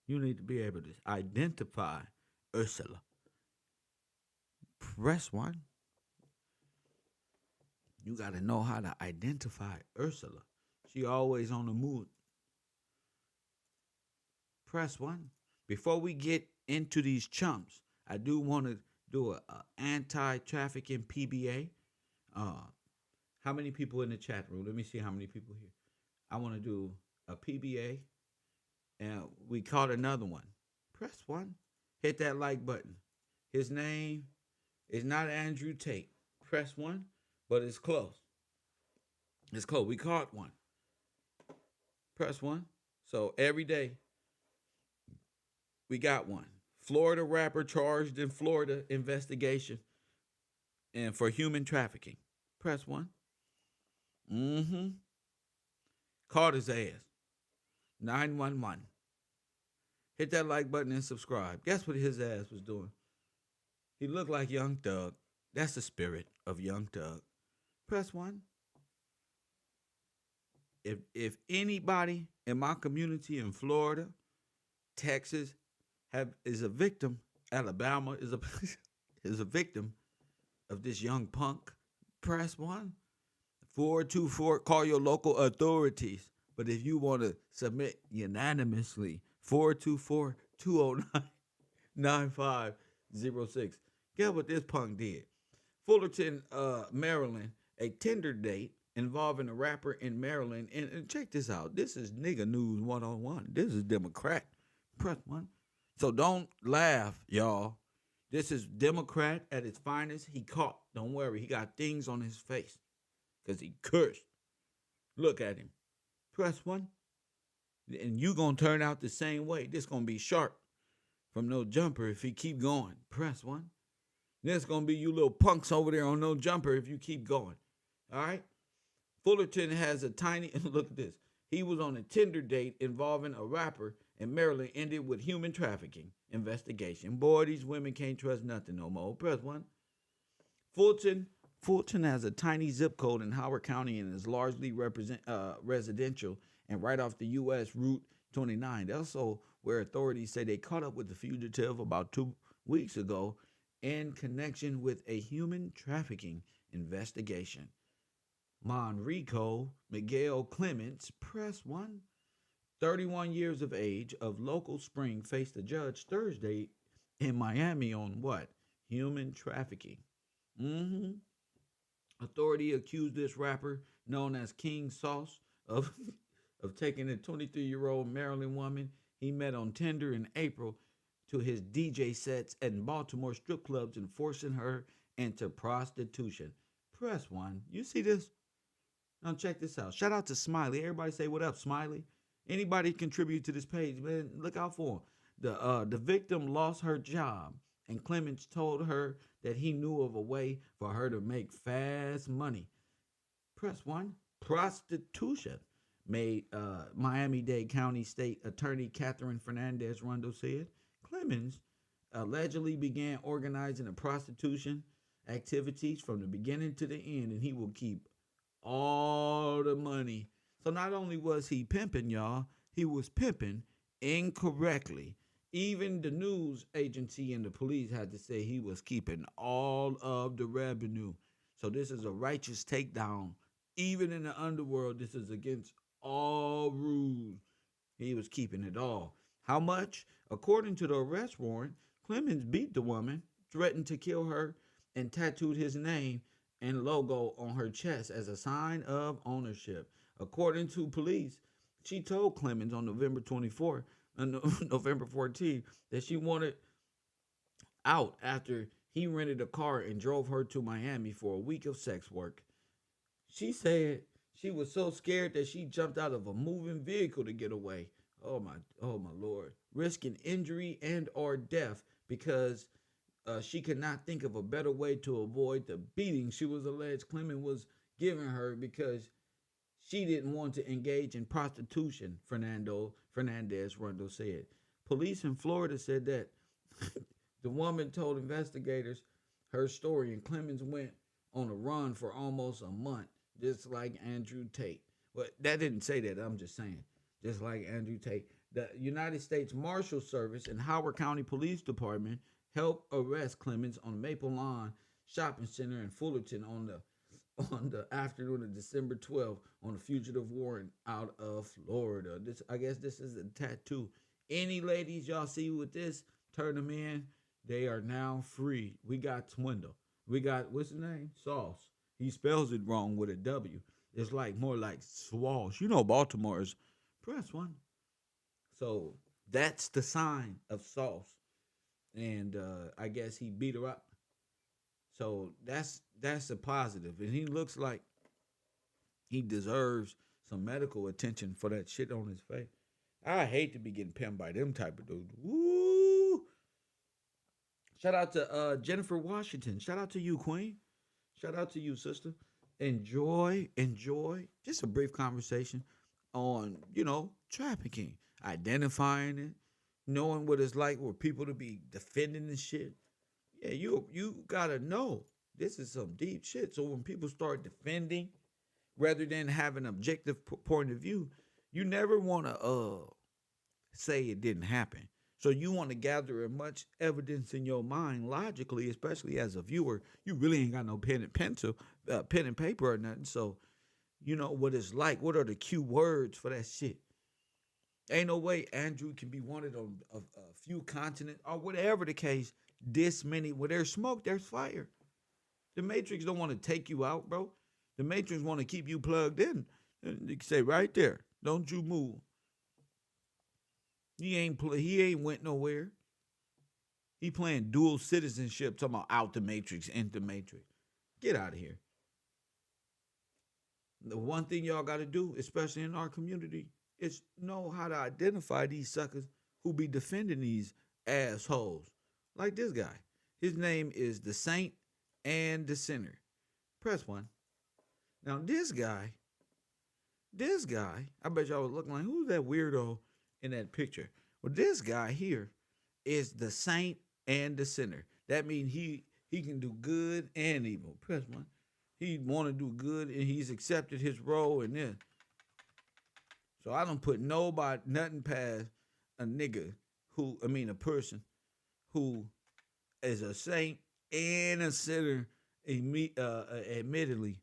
You need to be able to identify Ursula. Press one. You got to know how to identify Ursula. She always on the move. Press one. Before we get into these chumps, I do want to do a anti-trafficking PBA. How many people in the chat room? Let me see how many people here. I want to do a PBA, and we caught another one. Press one. Hit that like button. His name is not Andrew Tate. Press one, but it's close. It's close. We caught one. Press one. So every day, we got one. Florida rapper charged in Florida investigation and for human trafficking. Press one. Caught his ass. 911. Hit that like button and subscribe. Guess what his ass was doing? He looked like Young Thug. That's the spirit of Young Thug. Press one. If anybody in my community in Florida, Texas, is a victim, Alabama is a is a victim of this young punk, press one. 424, call your local authorities. But if you want to submit unanimously, 424-209-9506. Guess what this punk did? Fullerton, Maryland, a Tinder date involving a rapper in Maryland. And check this out. This is nigga news 101. This is Democrat. Press one. So don't laugh, y'all. This is Democrat at its finest. He caught. Don't worry. He got things on his face because he cursed. Look at him. Press one. And you going to turn out the same way. This going to be sharp from no jumper if he keep going. Press one. There's going to be you little punks over there on no jumper if you keep going. All right? Fullerton has a tiny, look at this. He was on a Tinder date involving a rapper in Maryland, ended with human trafficking investigation. Boy, these women can't trust nothing no more. Press one. Fulton has a tiny zip code in Howard County and is largely residential and right off the U.S. Route 29. That's also where authorities say they caught up with the fugitive about 2 weeks ago in connection with a human trafficking investigation. Monrico Miguel Clements, press one, 31 years of age, of Local Spring, faced a judge Thursday in Miami on what? Human trafficking. Authority accused this rapper, known as King Sauce, of taking a 23-year-old Maryland woman he met on Tinder in April to his DJ sets at Baltimore strip clubs and forcing her into prostitution. Press one. You see this? Now check this out. Shout out to Smiley. Everybody say what up, Smiley. Anybody contribute to this page, man, look out for him. The victim lost her job, and Clements told her that he knew of a way for her to make fast money. Press one. Prostitution, made Miami-Dade County State Attorney Catherine Fernandez Rondo said. Clements allegedly began organizing the prostitution activities from the beginning to the end, and he will keep all the money. So not only was he pimping, y'all, he was pimping incorrectly. Even the news agency and the police had to say he was keeping all of the revenue. So this is a righteous takedown. Even in the underworld, this is against all rules. He was keeping it all. How much? According to the arrest warrant, Clemens beat the woman, threatened to kill her, and tattooed his name and logo on her chest as a sign of ownership. According to police, she told Clemens on November 24th and November 14th that she wanted out after he rented a car and drove her to Miami for a week of sex work. She said she was so scared that she jumped out of a moving vehicle to get away. Oh my Lord. Risking injury and or death because she could not think of a better way to avoid the beating she was alleged Clement was giving her because she didn't want to engage in prostitution, Fernandez Rondo said. Police in Florida said that the woman told investigators her story, and Clemens went on a run for almost a month, just like Andrew Tate. Well, that didn't say that. I'm just saying, just like Andrew Tate. The United States Marshal Service and Howard County Police Department helped arrest Clemens on Maple Lawn Shopping Center in Fullerton on the afternoon of December 12th on a fugitive warrant out of Florida. I guess this is a tattoo. Any ladies y'all see with this, turn them in. They are now free. We got Twindle. We got, what's his name? Sauce. He spells it wrong with a W. It's like more like Swash. You know Baltimore's. Press one. So that's the sign of Sauce. And I guess he beat her up. So that's a positive. And he looks like he deserves some medical attention for that shit on his face. I hate to be getting pimped by them type of dudes. Woo! Shout out to Jennifer Washington. Shout out to you, Queen. Shout out to you, sister. Enjoy. Just a brief conversation on, trafficking, identifying it, knowing what it's like for people to be defending this shit. Yeah, you gotta know this is some deep shit. So when people start defending, rather than having an objective point of view, you never want to say it didn't happen. So you want to gather as much evidence in your mind logically, especially as a viewer. You really ain't got no pen and paper or nothing. So you know what it's like. What are the cue words for that shit? Ain't no way Andrew can be wanted on a few continents or whatever the case. This many, where there's smoke, there's fire. The Matrix don't want to take you out, bro. The Matrix want to keep you plugged in. They say right there, don't you move. He ain't went nowhere. He playing dual citizenship, talking about out the Matrix, into Matrix. Get out of here. The one thing y'all got to do, especially in our community, is know how to identify these suckers who be defending these assholes. Like this guy. His name is the Saint and the Sinner. Press one. Now this guy, I bet y'all was looking like, who's that weirdo in that picture? Well, this guy here is the Saint and the Sinner. That means he can do good and evil. Press one. He want to do good and he's accepted his role in this. So I don't put nothing past a person who is a saint and a sinner, admittedly.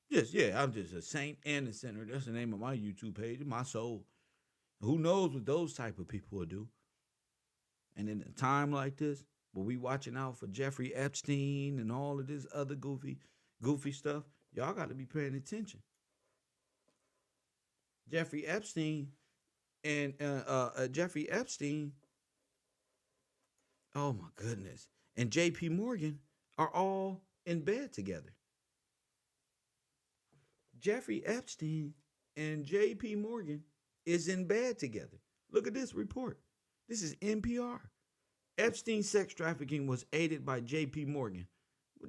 I'm just a saint and a sinner. That's the name of my YouTube page, my soul. Who knows what those type of people will do? And in a time like this, where we watching out for Jeffrey Epstein and all of this other goofy stuff, y'all got to be paying attention. Jeffrey Epstein, oh my goodness, and JPMorgan are all in bed together. Jeffrey Epstein and JPMorgan is in bed together. Look at this report. This is NPR. Epstein's sex trafficking was aided by JPMorgan.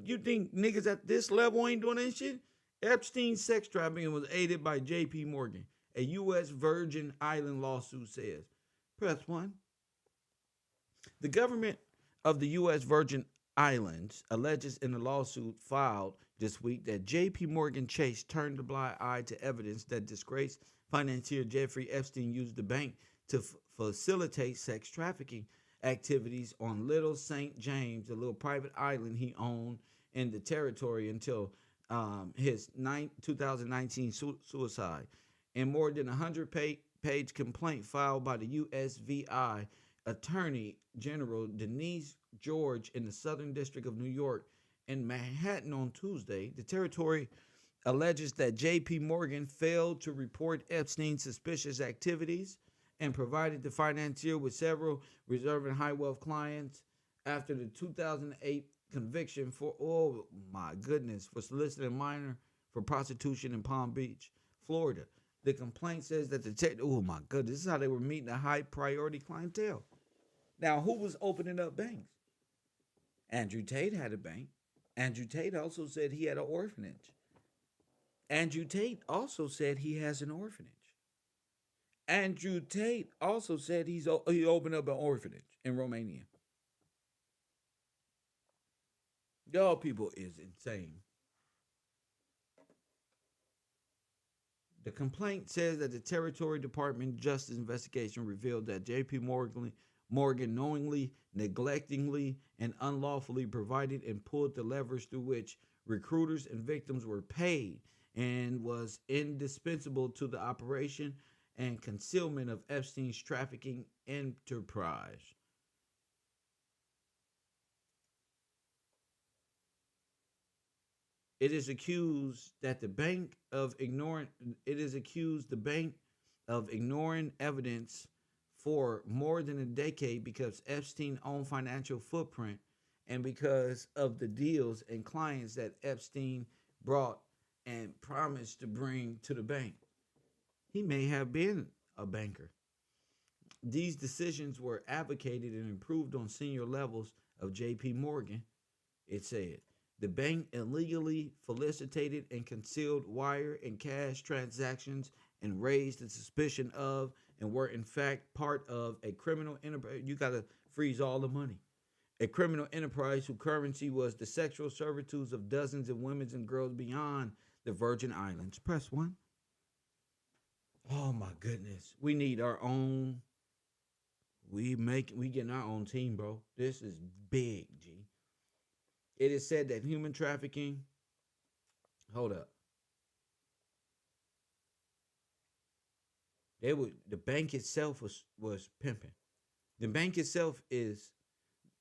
You think niggas at this level ain't doing that shit? Epstein's sex trafficking was aided by JPMorgan. A U.S. Virgin Island lawsuit says. Press one. The government of the U.S. Virgin Islands alleges in a lawsuit filed this week that JPMorgan Chase turned a blind eye to evidence that disgraced financier Jeffrey Epstein used the bank to facilitate sex trafficking activities on Little St. James, a little private island he owned in the territory until his 2019 suicide. in more than 100-page complaint filed by the USVI Attorney General Denise George in the Southern District of New York in Manhattan on Tuesday. The territory alleges that JPMorgan failed to report Epstein's suspicious activities and provided the financier with several reserving high wealth clients after the 2008 conviction for, oh my goodness, for soliciting a minor for prostitution in Palm Beach, Florida. The complaint says that oh my goodness, this is how they were meeting a high priority clientele. Now, who was opening up banks? Andrew Tate had a bank. Andrew Tate also said he had an orphanage. Andrew Tate also said he has an orphanage. Andrew Tate also said he opened up an orphanage in Romania. Y'all people is insane. The complaint says that the Territory Department Justice investigation revealed that JPMorgan knowingly, neglectingly, and unlawfully provided and pulled the levers through which recruiters and victims were paid and was indispensable to the operation and concealment of Epstein's trafficking enterprise. It is accused the bank of ignoring evidence for more than a decade because Epstein owned financial footprint and because of the deals and clients that Epstein brought and promised to bring to the bank. He may have been a banker. These decisions were advocated and improved on senior levels of JPMorgan, it said. The bank illegally facilitated and concealed wire and cash transactions and raised the suspicion of and were in fact part of a criminal enterprise. You got to freeze all the money. A criminal enterprise whose currency was the sexual servitudes of dozens of women and girls beyond the Virgin Islands. Press 1. Oh my goodness. We need our own. We getting our own team, bro. This is big, G. It is said that human trafficking. Hold up. The bank itself was pimping. The bank itself is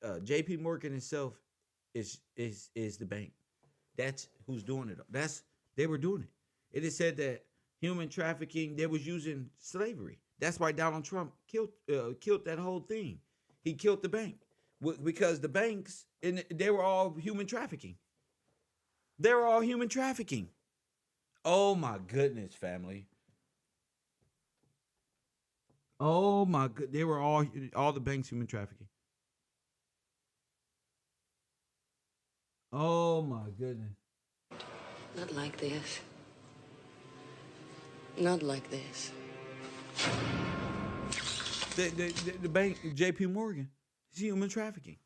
JPMorgan itself is the bank. That's who's doing it. They were doing it. It is said that human trafficking, they was using slavery. That's why Donald Trump killed that whole thing. He killed the bank because the banks they were all human trafficking. They were all human trafficking. Oh my goodness, family. Oh my good, they were all the banks human trafficking. Oh my goodness. Not like this. Not like this. The bank, JPMorgan, is human trafficking.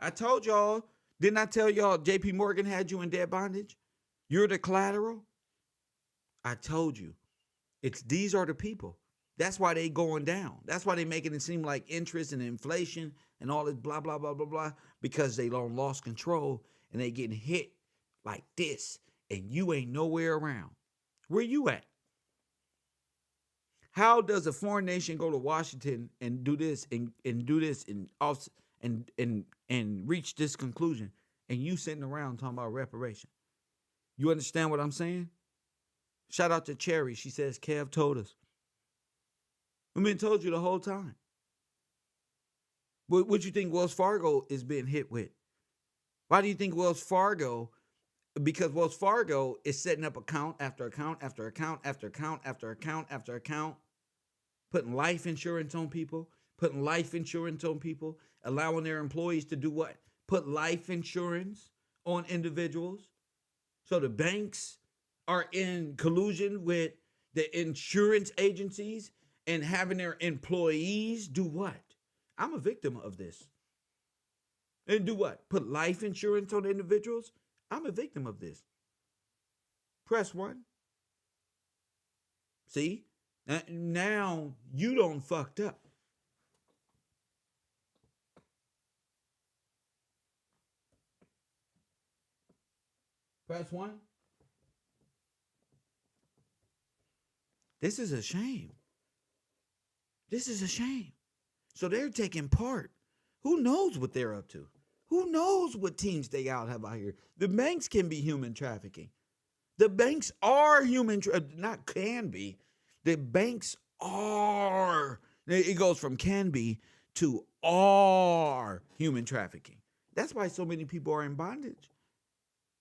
I told y'all, didn't I tell y'all JPMorgan had you in debt bondage? You're the collateral. I told you. These are the people. That's why they going down. That's why they making it seem like interest and inflation and all this blah, blah, blah, blah, blah, because they lost control and they getting hit like this and you ain't nowhere around. Where you at? How does a foreign nation go to Washington and do this and do this and reach this conclusion and you sitting around talking about reparation? You understand what I'm saying? Shout out to Cherry. She says, Kev told us. I mean, told you the whole time. What you think Wells Fargo is being hit with? Why do you think Wells Fargo? Because Wells Fargo is setting up account after account after account after account after account after account, putting life insurance on people, allowing their employees to do what? Put life insurance on individuals. So the banks are in collusion with the insurance agencies and having their employees do what? I'm a victim of this. And do what? Put life insurance on individuals? I'm a victim of this. Press 1. See? Now you don't fucked up. Press 1. This is a shame. This is a shame. So they're taking part. Who knows what they're up to? Who knows what teams they have out here? The banks can be human trafficking. The banks are not can be. The banks are. It goes from can be to are human trafficking. That's why so many people are in bondage.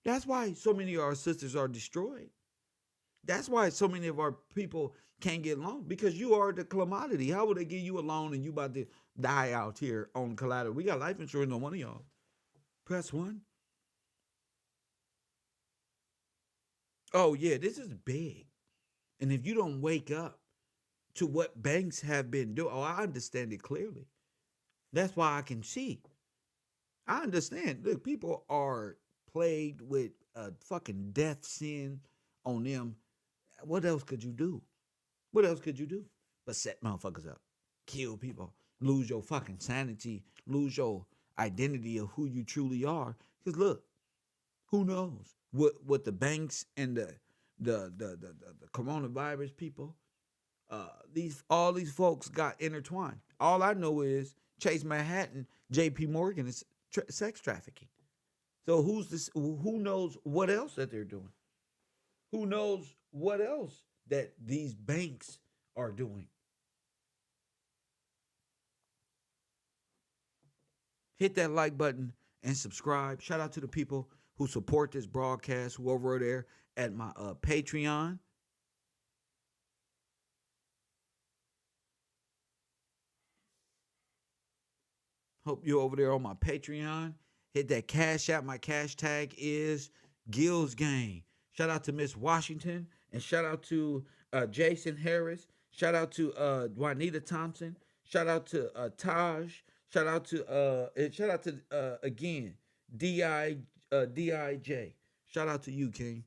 That's why so many of our sisters are destroyed. That's why so many of our people can't get loans, because you are the commodity. How would they give you a loan and you about to die out here on collateral? We got life insurance on one of y'all. Press 1. Oh, yeah, this is big. And if you don't wake up to what banks have been doing, oh, I understand it clearly. That's why I can see. I understand. Look, people are plagued with a fucking death sin on them. What else could you do? What else could you do but set motherfuckers up, kill people, lose your fucking sanity, lose your identity of who you truly are? Because look, who knows what the banks and the coronavirus people, all these folks got intertwined. All I know is Chase Manhattan, JPMorgan is sex trafficking. So who's this? Who knows what else that they're doing? Who knows what else that these banks are doing? Hit that like button and subscribe. Shout out to the people who support this broadcast, who over there at my Patreon. Hope you're over there on my Patreon. Hit that cash out. My cash tag is Gills Gang. Shout out to Miss Washington, and shout out to Jason Harris. Shout out to Juanita Thompson. Shout out to Taj. Shout out to again DIJ. Shout out to you, King.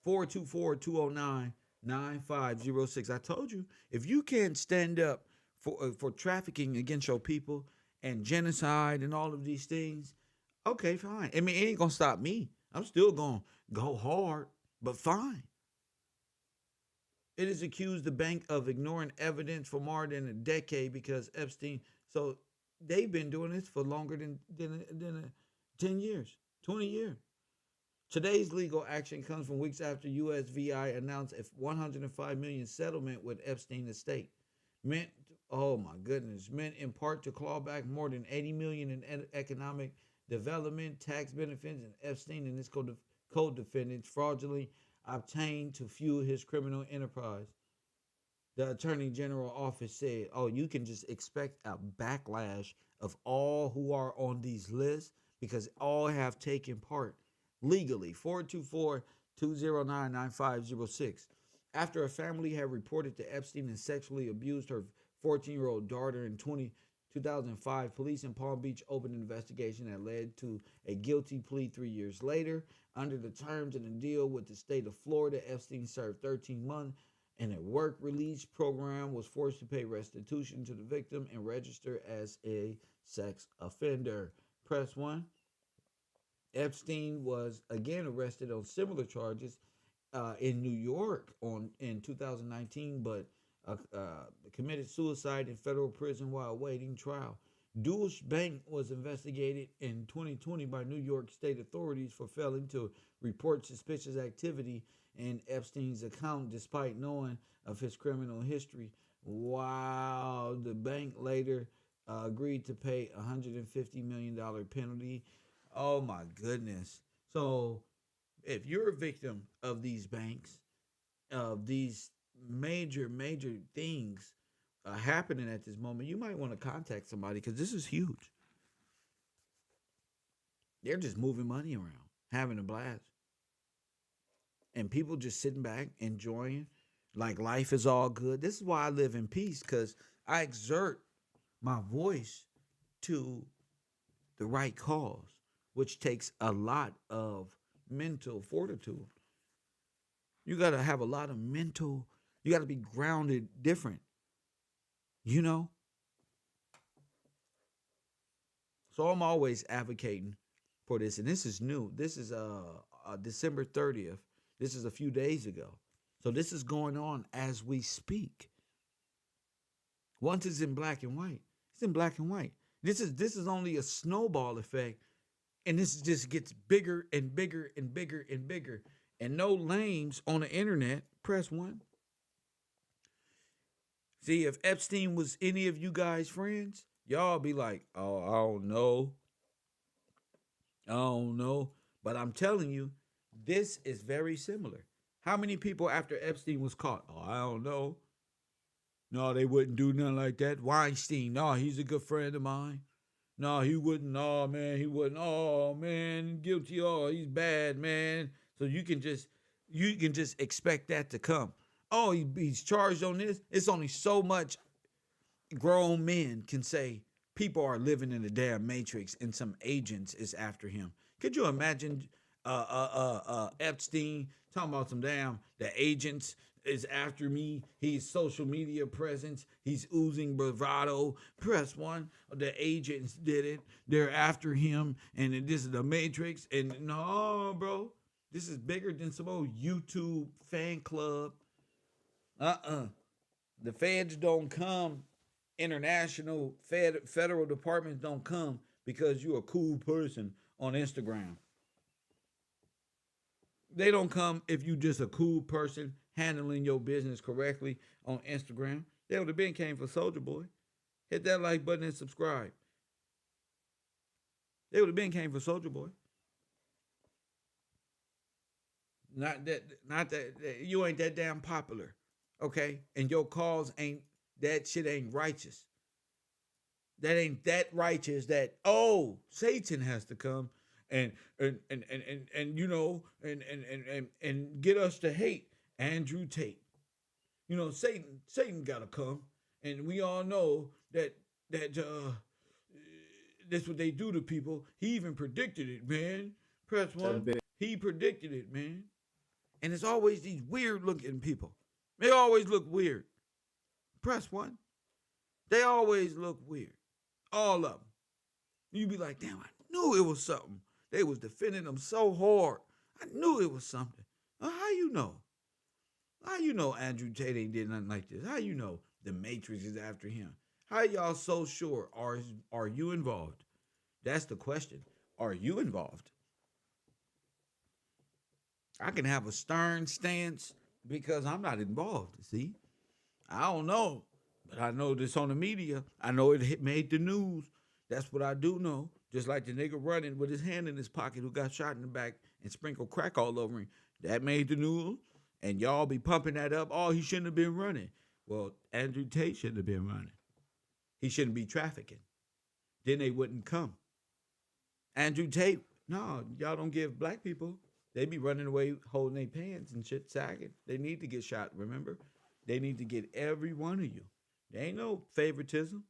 424-209-9506. I told you, if you can't stand up for trafficking against your people and genocide and all of these things, okay, fine. I mean, it ain't gonna stop me. I'm still gonna go hard, but fine. It is accused the bank of ignoring evidence for more than a decade because Epstein. So they've been doing this for longer than 10 years, 20 years. Today's legal action comes from weeks after USVI announced a $105 million settlement with Epstein estate. Meant in part to claw back more than $80 million in economic development, tax benefits, and Epstein and his co-defendants fraudulently obtained to fuel his criminal enterprise. The Attorney General office said, you can just expect a backlash of all who are on these lists because all have taken part legally. 424-209-9506. After a family had reported that Epstein had sexually abused her 14-year-old daughter in 2005, police in Palm Beach opened an investigation that led to a guilty plea 3 years later. Under the terms of the deal with the state of Florida, Epstein served 13 months in a work release program, was forced to pay restitution to the victim, and register as a sex offender. Press 1. Epstein was again arrested on similar charges in New York in 2019, but committed suicide in federal prison while awaiting trial. Deutsche Bank was investigated in 2020 by New York state authorities for failing to report suspicious activity in Epstein's account despite knowing of his criminal history. Wow. The bank later agreed to pay a $150 million penalty. Oh my goodness. So if you're a victim of these banks, of these major things happening at this moment, you might want to contact somebody because this is huge. They're just moving money around, having a blast. And people just sitting back, enjoying, like life is all good. This is why I live in peace, because I exert my voice to the right cause, which takes a lot of mental fortitude. You got to have a lot of mental, you got to be grounded different, you know? So I'm always advocating for this, and this is new. This is December 30th, This is a few days ago. So this is going on as we speak. Once it's in black and white, it's in black and white. This is only a snowball effect, and this just gets bigger and bigger and bigger and bigger. And no lames on the internet. Press 1. See, if Epstein was any of you guys' friends, y'all be like, oh, I don't know. I don't know. But I'm telling you, this is very similar. How many people after Epstein was caught? Oh, I don't know. No, they wouldn't do nothing like that. Weinstein, no, he's a good friend of mine. No, he wouldn't. Oh, man, he wouldn't. Oh, man, guilty. Oh, he's bad, man. So you can just expect that to come. Oh, he's charged on this. It's only so much grown men can say people are living in the damn matrix and some agents is after him. Could you imagine Epstein talking about some damn the agents is after me? He's social media presence. He's oozing bravado. Press 1. The agents did it. They're after him, and this is the matrix. And no, bro, this is bigger than some old YouTube fan club. The feds don't come. International federal departments don't come because you're a cool person on Instagram. They don't come if you just a cool person handling your business correctly on Instagram. They would have been came for Soldier Boy. Hit that like button and subscribe. They would have been came for Soldier Boy. Not that you ain't that damn popular. Okay? And your cause ain't, that shit ain't righteous. That ain't that righteous that, oh, Satan has to come and you know, and get us to hate Andrew Tate. You know, Satan gotta come. And we all know that that's what they do to people. He even predicted it, man. Press 1. He predicted it, man. And it's always these weird looking people. They always look weird. Press 1. They always look weird. All of them. You be like, damn, I knew it was something. They was defending them so hard. I knew it was something. How you know? How you know Andrew Tate ain't did nothing like this? How you know the Matrix is after him? How y'all so sure? Are you involved? That's the question. Are you involved? I can have a stern stance because I'm not involved, see? I don't know, but I know this on the media. I know it made the news. That's what I do know. Just like the nigga running with his hand in his pocket who got shot in the back and sprinkled crack all over him. That made the news. And y'all be pumping that up. Oh, he shouldn't have been running. Well, Andrew Tate shouldn't have been running. He shouldn't be trafficking. Then they wouldn't come. Andrew Tate, no, y'all don't give black people. They be running away holding their pants and shit sagging. They need to get shot, remember? They need to get every one of you. There ain't no favoritism.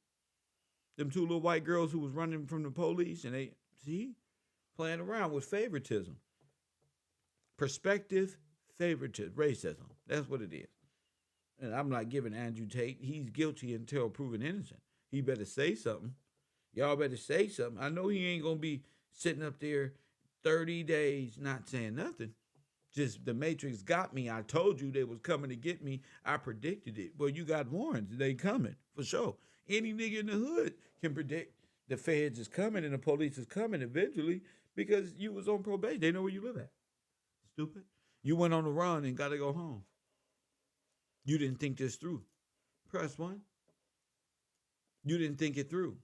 Them two little white girls who was running from the police and they, see, playing around with favoritism. Perspective, favoritism, racism. That's what it is. And I'm not giving Andrew Tate, he's guilty until proven innocent. He better say something. Y'all better say something. I know he ain't going to be sitting up there 30 days not saying nothing. Just the Matrix got me. I told you they was coming to get me. I predicted it. Well, you got warned. They coming for sure. Any nigga in the hood can predict the feds is coming and the police is coming eventually because you was on probation. They know where you live at. Stupid. You went on the run and got to go home. You didn't think this through. Press 1. You didn't think it through.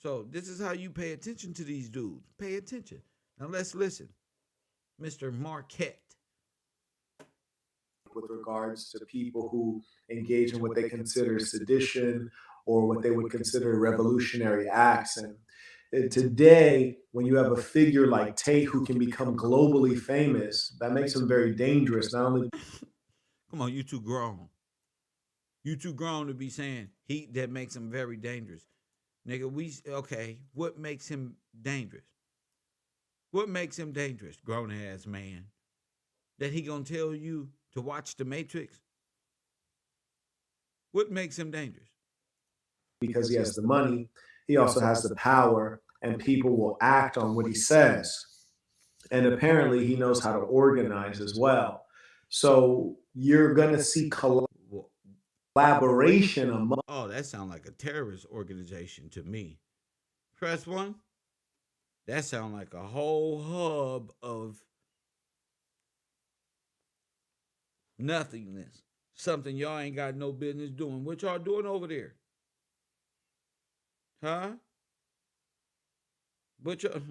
So this is how you pay attention to these dudes. Pay attention. Now let's listen. Mr. Marquette. With regards to people who engage in what they consider sedition or what they would consider revolutionary acts. And today, when you have a figure like Tate who can become globally famous, that makes him very dangerous. Not only Come on, you too grown. You too grown to be saying that makes him very dangerous. Nigga, okay, what makes him dangerous? What makes him dangerous, grown-ass man? That he gonna tell you to watch The Matrix? What makes him dangerous? Because he has the money, he also has the power, and people will act on what he says. And apparently he knows how to organize as well. So you're going to see collaboration among. Oh, that sounds like a terrorist organization to me. Press one. That sounds like a whole hub of nothingness. Something y'all ain't got no business doing. What y'all doing over there? Huh? What y'all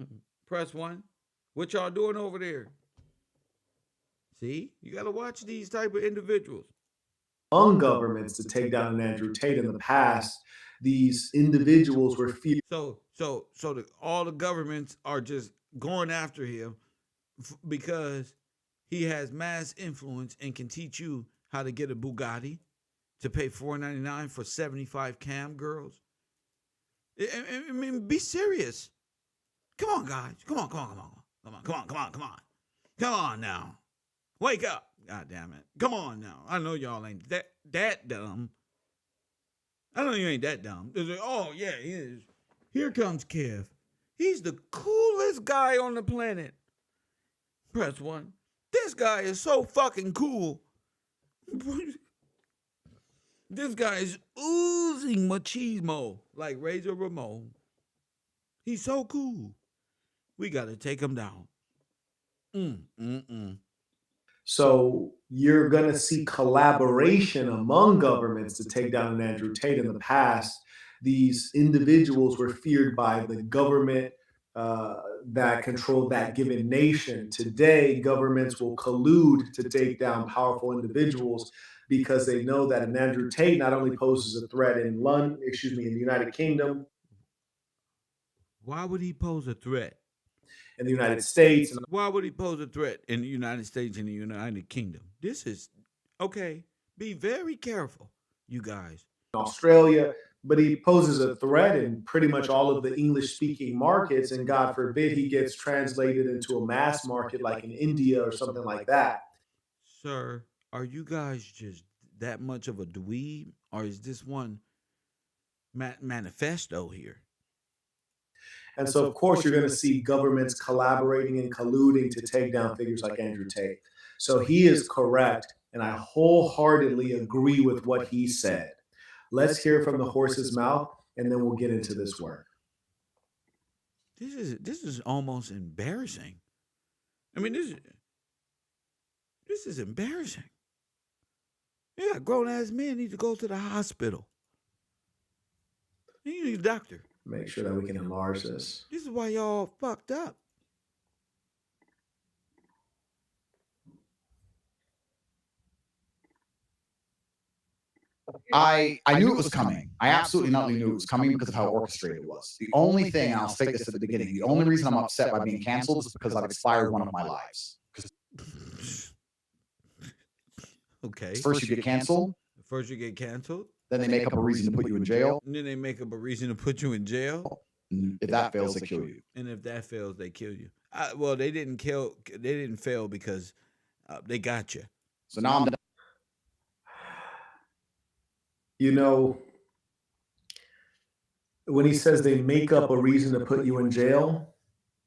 press one? What y'all doing over there? See, you gotta watch these type of individuals. Among governments to take down an Andrew Tate in the past, these individuals were feared. All the governments are just going after him because he has mass influence and can teach you how to get a Bugatti to pay $4.99 for 75 cam girls. I mean, be serious. Come on, guys. Come on now. Wake up. God damn it. Come on now. I know y'all ain't that dumb. I know you ain't that dumb. Like, oh, yeah, he is. Here comes Kev. He's the coolest guy on the planet. Press one. This guy is so fucking cool. This guy is oozing machismo like Razor Ramon. He's so cool. We got to take him down. So you're going to see collaboration among governments to take down an Andrew Tate in the past. These individuals were feared by the government that controlled that given nation. Today, governments will collude to take down powerful individuals because they know that an Andrew Tate not only poses a threat in in the United Kingdom. Why would he pose a threat? In the United States. Why would he pose a threat in the United States and the United Kingdom? This is, okay, be very careful, you guys. Australia, but he poses a threat in pretty much all of the English-speaking markets, and God forbid he gets translated into a mass market like in India or something like that. Sir, are you guys just that much of a dweeb, or is this one manifesto here? And so, of course, you're going to see governments collaborating and colluding to take down figures like Andrew Tate. So he is correct, and I wholeheartedly agree with what he said. Let's hear from the horse's mouth, and then we'll get into this work. This is almost embarrassing. I mean, this is embarrassing. Yeah, grown-ass men need to go to the hospital. You need a doctor. Make sure that we can enlarge this. This is why y'all fucked up. I knew it was coming. I absolutely not only knew it was coming because of how orchestrated it was. The only thing, and I'll state this at the beginning, the only reason I'm upset by being canceled is because I've expired one of my lives. Okay. First you get canceled. First you get canceled. Then they make up a reason to put you in jail. And then they make up a reason to put you in jail. If that fails, they kill you. And if that fails, they kill you. Well, they didn't kill. They didn't fail because they got you. So now I'm done. You know, when he says they make up a reason to put you in jail,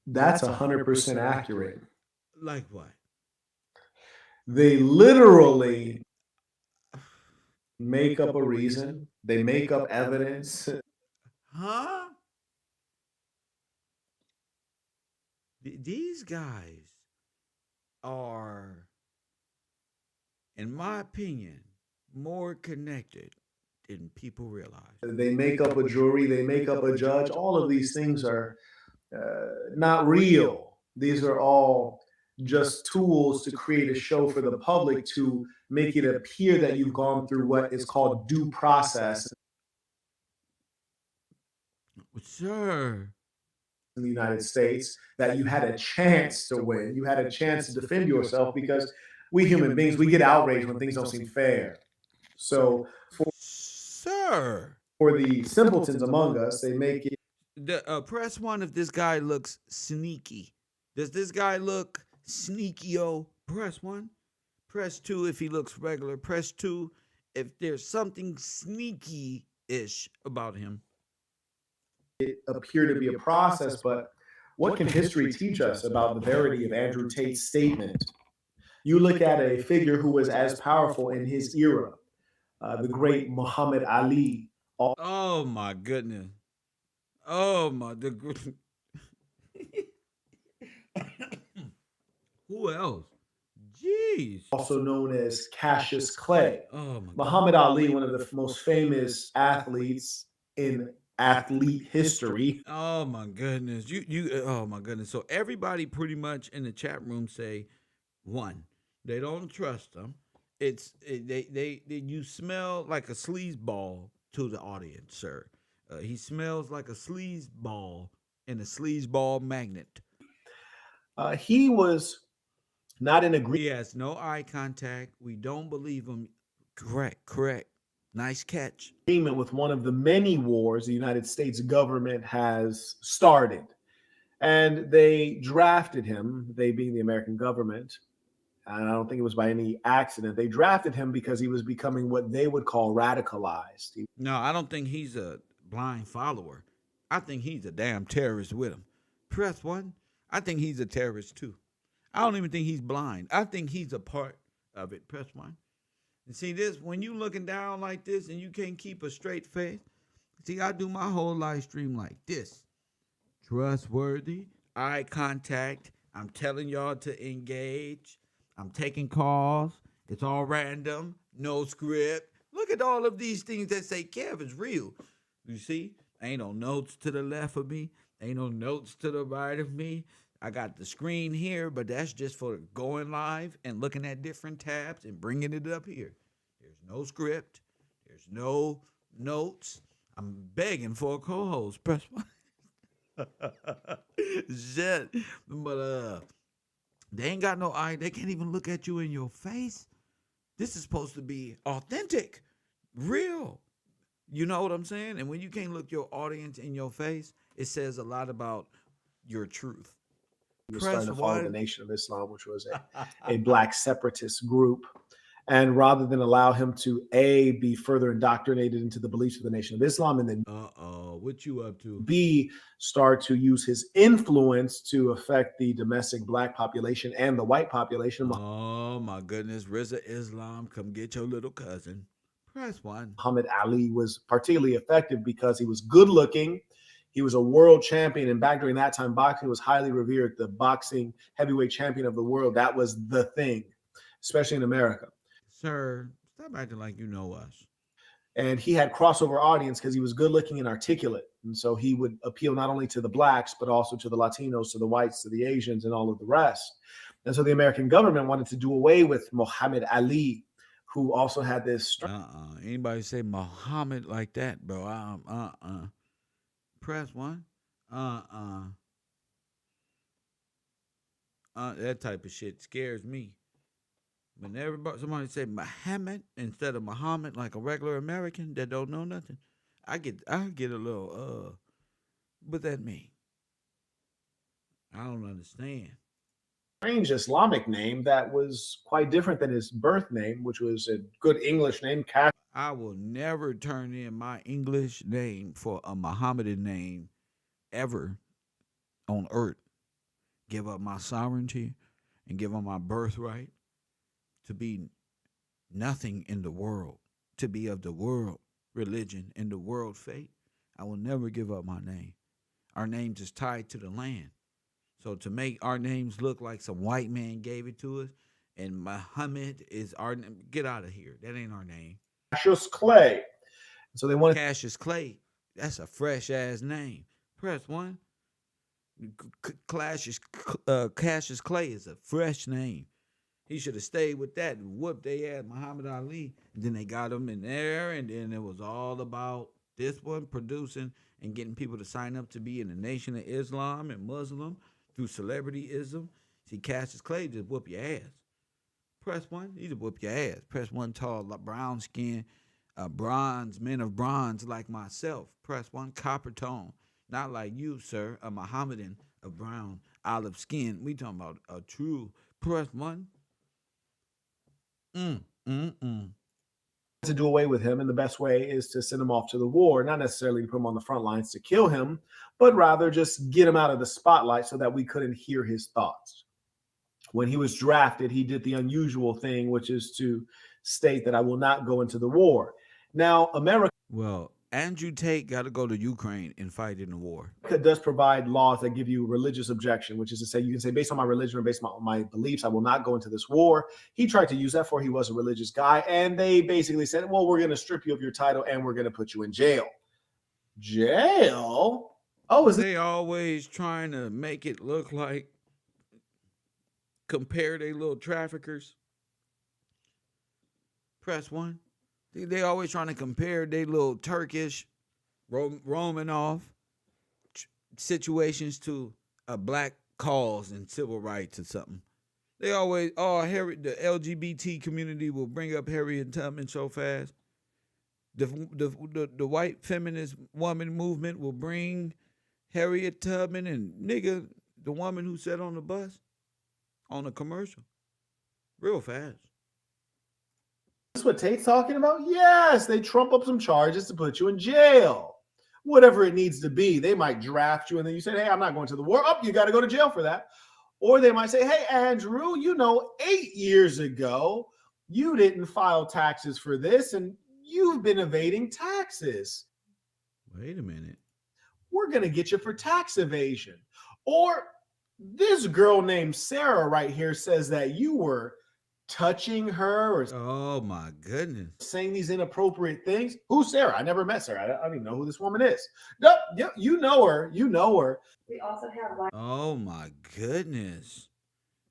that's 100% accurate. Like what? They literally make up a reason. They make up evidence. Huh? These guys are, in my opinion, more connected than people realize. They make up a jury. They make up a judge. All of these things are not real. These are all just tools to create a show for the public to make it appear that you've gone through what is called due process. Sir. In the United States, that you had a chance to win. You had a chance to defend yourself because we human beings, we get outraged when things don't seem fair. So for the simpletons among us, they make it. Press one if this guy looks sneaky. Does this guy look sneaky-o? Press one. Press two if he looks regular. Press two if there's something sneaky-ish about him. It appear to be a process, but What can history teach us about the verity of Andrew Tate's statement? You look at a figure who was as powerful in his era, the great Muhammad Ali. Oh my goodness. Oh my the Who else? Jeez. Also known as Cassius Clay. Oh my Muhammad Ali, one of the most famous athletes in athlete history. Oh my goodness. You oh my goodness. So everybody pretty much in the chat room say one. They don't trust them. They you smell like a sleazeball to the audience, sir. He smells like a sleazeball and a sleazeball magnet. He was not in agreement. He has no eye contact. We don't believe him. Correct. Nice catch. With one of the many wars the United States government has started. And they drafted him, they being the American government, and I don't think it was by any accident. They drafted him because he was becoming what they would call radicalized. No, I don't think he's a blind follower. I think he's a damn terrorist with him. Press one. I think he's a terrorist too. I don't even think he's blind. I think he's a part of it. Press one. And see this, when you looking down like this and you can't keep a straight face, see, I do my whole live stream like this. Trustworthy, eye contact. I'm telling y'all to engage. I'm taking calls. It's all random, no script. Look at all of these things that say Kev is real. You see, ain't no notes to the left of me. Ain't no notes to the right of me. I got the screen here, but that's just for going live and looking at different tabs and bringing it up here. There's no script. There's no notes. I'm begging for a co-host. Press one. Shit. But they ain't got no eye. They can't even look at you in your face. This is supposed to be authentic, real. You know what I'm saying? And when you can't look your audience in your face, it says a lot about your truth. He was starting to follow the Nation of Islam, which was a black separatist group. And rather than allow him to A, be further indoctrinated into the beliefs of the Nation of Islam, and then what you up to? B, start to use his influence to affect the domestic black population and the white population. Oh my goodness, Rizza Islam, come get your little cousin. Press one. Muhammad Ali was particularly effective because he was good looking. He was a world champion, and back during that time, boxing was highly revered. The boxing heavyweight champion of the world, that was the thing, especially in America. Sir, stop acting like you know us. And he had crossover audience because he was good looking and articulate. And so he would appeal not only to the blacks, but also to the Latinos, to the whites, to the Asians, and all of the rest. And so the American government wanted to do away with Muhammad Ali, who also had this. Anybody say Muhammad like that, bro? Press one. That type of shit scares me. When somebody say Muhammad instead of Muhammad, like a regular American that don't know nothing, I get a little what that mean? I don't understand. Strange Islamic name that was quite different than his birth name, which was a good English name. I will never turn in my English name for a Mohammedan name ever on earth. Give up my sovereignty and give up my birthright to be nothing in the world, to be of the world religion and the world faith. I will never give up my name. Our names is tied to the land. So to make our names look like some white man gave it to us and Muhammad is our name, get out of here. That ain't our name. Cassius Clay. So they wanted Cassius Clay. That's a fresh ass name. Press one. Cassius Clay is a fresh name. He should have stayed with that and whooped their ass, Muhammad Ali. And then they got him in there, and then it was all about this one producing and getting people to sign up to be in the Nation of Islam and Muslim through celebrityism. See, Cassius Clay just whoop your ass. Press one, he just whoop your ass. Press one, tall, brown skin, bronze, men of bronze like myself. Press one, copper tone. Not like you, sir, a Mohammedan of brown olive skin. We talking about a true press one. to do away with him, and the best way is to send him off to the war, not necessarily to put him on the front lines to kill him, but rather just get him out of the spotlight so that we couldn't hear his thoughts. When he was drafted, he did the unusual thing, which is to state that I will not go into the war. Now, America Well, Andrew Tate got to go to Ukraine and fight in the war. does provide laws that give you religious objection, which is to say, you can say, based on my religion or based on my beliefs, I will not go into this war. He tried to use that for he was a religious guy, and they basically said, well, we're going to strip you of your title and we're going to put you in jail. Jail? Oh, is They always trying to make it look like compare they little traffickers. Press one. They always trying to compare they little Turkish roaming off situations to a black cause and civil rights or something. They always, the LGBT community will bring up Harriet Tubman so fast. The white feminist woman movement will bring Harriet Tubman and nigga, the woman who sat on the bus on a commercial real fast. this what Tate's talking about? Yes, they trump up some charges to put you in jail. Whatever it needs to be. They might draft you and then you say, hey, I'm not going to the war. Oh, you got to go to jail for that. Or they might say, hey, Andrew, 8 years ago, you didn't file taxes for this and you've been evading taxes. Wait a minute. We're going to get you for tax evasion. Or this girl named Sarah right here says that you were touching her or Oh my goodness. saying these inappropriate things. Who's Sarah? I never met Sarah. I don't even know who this woman is. No, you know her. You know her. We also have Oh my goodness.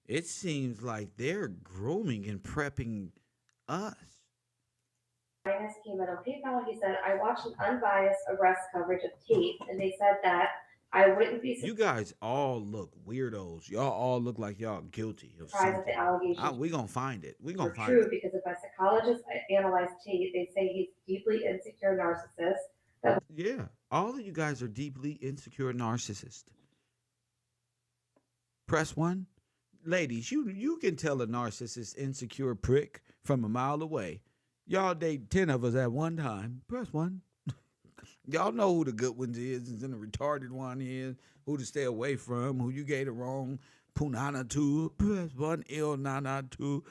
It seems like they're grooming and prepping us. Linus came in on PayPal. He said, I watched an unbiased arrest coverage of Tate, and they said that I wouldn't be You guys all look weirdos. Y'all all look like y'all guilty of surprised if something. the allegations We gonna find it. We gonna were find true, it. because if a psychologist analyzed Tate, they say he's deeply insecure narcissist. Yeah, all of you guys are deeply insecure narcissists. Press one. Ladies, you can tell a narcissist insecure prick from a mile away. Y'all date 10 of us at one time. Press one. Y'all know who the good ones is and the retarded one is, who to stay away from, who you gave the wrong punana to. Press one, il nana to.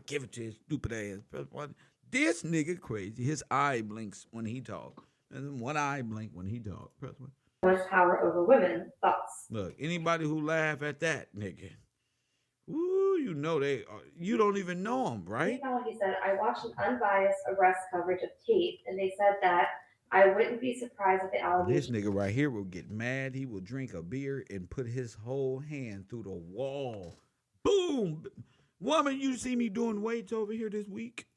Give it to his stupid ass. Press one. This nigga crazy. His eye blinks when he talk. And one eye blink when he talk. Press one. Much power over women. Thoughts? Look, anybody who laugh at that nigga, ooh, you don't even know him, right? PayPal, he said, I watched an unbiased arrest coverage of Tate, and they said that I wouldn't be surprised if the allegations. This nigga right here will get mad. He will drink a beer and put his whole hand through the wall. Boom! Woman, you see me doing weights over here this week?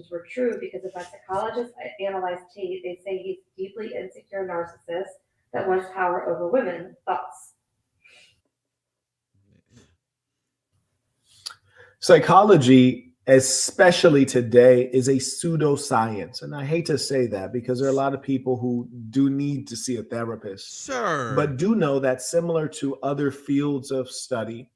Were true, because if a psychologist analyzed Tate, they say he's deeply insecure narcissist that wants power over women. Thoughts? Psychology, especially today, is a pseudoscience. And I hate to say that because there are a lot of people who do need to see a therapist. Sir. But do know that similar to other fields of study,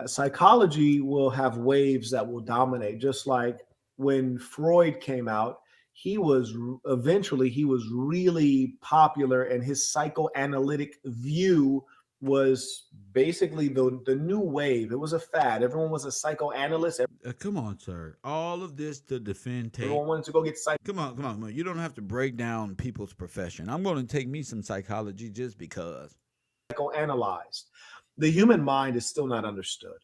psychology will have waves that will dominate. Just like when Freud came out, he was really popular, and his psychoanalytic view was basically the new wave. It was a fad. Everyone was a psychoanalyst. Come on, sir. All of this to defend Tate. Everyone wanted to go get Come on. You don't have to break down people's profession. I'm going to take me some psychology just because. psychoanalyzed. The human mind is still not understood.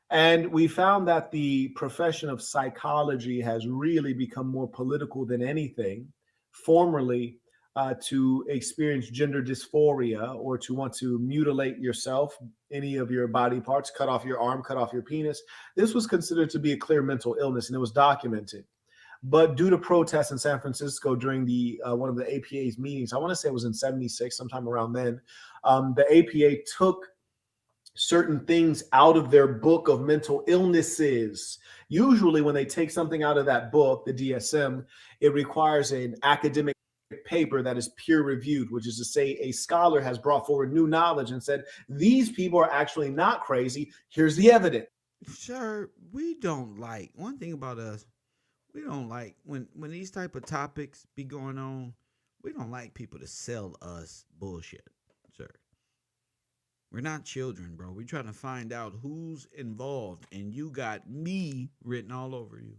And we found that the profession of psychology has really become more political than anything. Formerly, to experience gender dysphoria or to want to mutilate yourself, any of your body parts, cut off your arm, cut off your penis, this was considered to be a clear mental illness, and it was documented. But due to protests in San Francisco during the one of the APA's meetings, I want to say it was in '76, sometime around then, the APA took certain things out of their book of mental illnesses. Usually when they take something out of that book, the DSM, it requires an academic paper that is peer reviewed, which is to say a scholar has brought forward new knowledge and said, these people are actually not crazy. Here's the evidence. Sir, we don't like, one thing about us, We don't like when these type of topics be going on. We don't like people to sell us bullshit, sir. We're not children, bro. We're trying to find out who's involved, and you got me written all over you.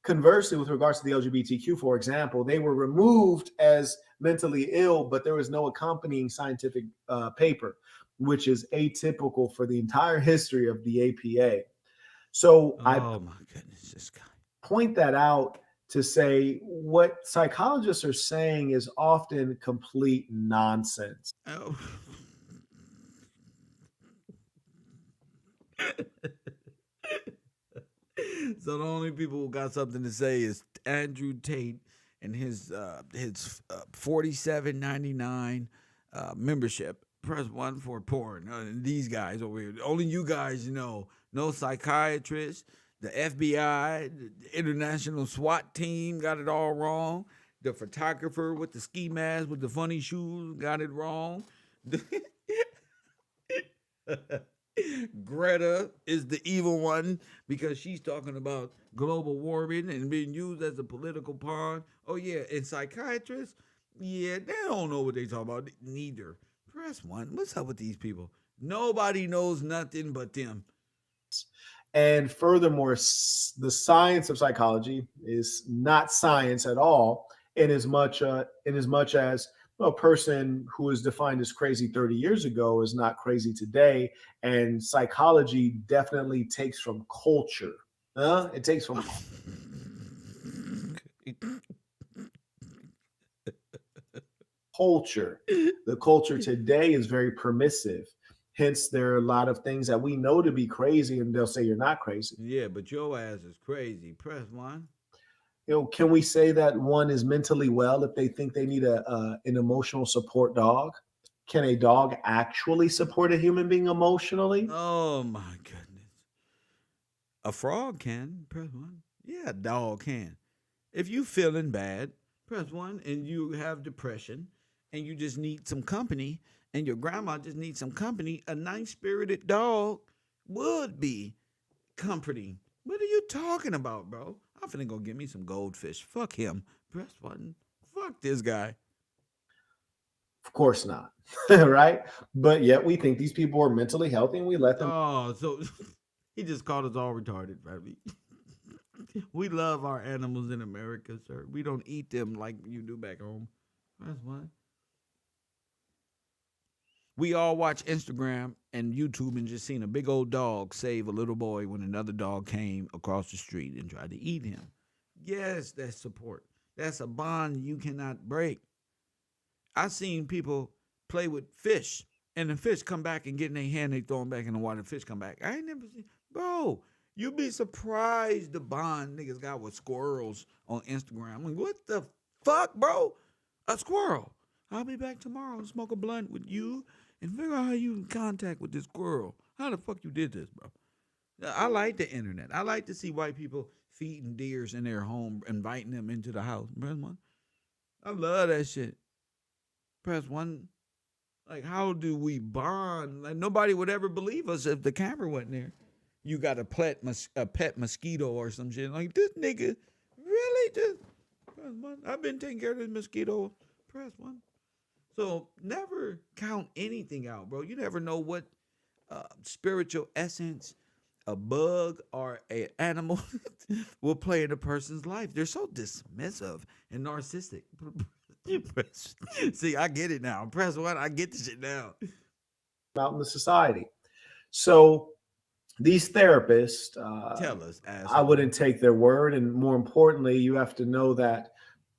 Conversely, with regards to the LGBTQ, for example, they were removed as mentally ill, but there was no accompanying scientific paper, which is atypical for the entire history of the APA. So Oh I my goodness, this guy. point that out to say what psychologists are saying is often complete nonsense. Oh. So the only people who got something to say is Andrew Tate and his $47.99 membership. Press 1 for porn. And these guys over here. Only you guys know. No psychiatrist. The FBI, the international SWAT team got it all wrong. The photographer with the ski mask with the funny shoes got it wrong. Greta is the evil one because she's talking about global warming and being used as a political pawn. Oh, yeah, and psychiatrists, yeah, they don't know what they talk about neither. Press 1. What's up with these people? Nobody knows nothing but them. And furthermore, the science of psychology is not science at all, in as much as a person who was defined as crazy 30 years ago is not crazy today. And psychology definitely takes from culture. It takes from culture. The culture today is very permissive. Hence, there are a lot of things that we know to be crazy, and they'll say you're not crazy. Yeah, but your ass is crazy. Press 1. Can we say that one is mentally well if they think they need an emotional support dog? Can a dog actually support a human being emotionally? Oh my goodness. A frog can. Press 1. Yeah, a dog can. If you feeling bad, press 1, and you have depression, and you just need some company, and your grandma just needs some company, a nice-spirited dog would be comforting. What are you talking about, bro? I'm finna go get me some goldfish. Fuck him. Press 1. Fuck this guy. Of course not, right? But yet we think these people are mentally healthy, and we let them. Oh, so he just called us all retarded, right? We love our animals in America, sir. We don't eat them like you do back home. That's why. We all watch Instagram and YouTube and just seen a big old dog save a little boy when another dog came across the street and tried to eat him. Yes, that's support. That's a bond you cannot break. I've seen people play with fish and the fish come back and get in their hand, they throw them back in the water, the fish come back. I ain't never seen, bro, you'd be surprised the bond niggas got with squirrels on Instagram. I'm like, what the fuck, bro? A squirrel. I'll be back tomorrow and smoke a blunt with you and figure out how you in contact with this squirrel. How the fuck you did this, bro? I like the internet. I like to see white people feeding deers in their home, inviting them into the house. Press 1. I love that shit. Press 1. Like, how do we bond? Like, nobody would ever believe us if the camera wasn't there. You got a pet mosquito or some shit. Like, this nigga really just press 1. I've been taking care of this mosquito. Press 1. So never count anything out, bro. You never know what spiritual essence a bug or an animal will play in a person's life. They're so dismissive and narcissistic. See, I get it now. Press 1. I get this shit now. Out in the society. So these therapists, tell us, I wouldn't take their word. And more importantly, you have to know that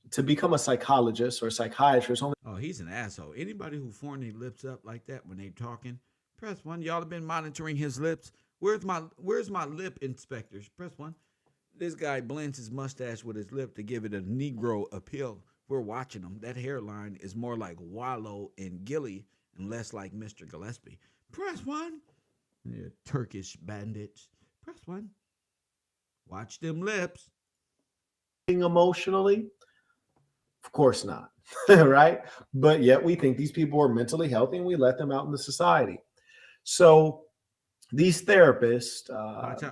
to become a psychologist or a psychiatrist. Oh, he's an asshole. Anybody who form their lips up like that when they talking, press 1. Y'all have been monitoring his lips. Where's my lip inspectors? Press 1. This guy blends his mustache with his lip to give it a Negro appeal. We're watching him. That hairline is more like Wallow and Gilly and less like Mr. Gillespie. Press 1. Yeah, Turkish bandits. Press 1. Watch them lips. Emotionally? Of course not, right? But yet we think these people are mentally healthy and we let them out in the society. So These therapists,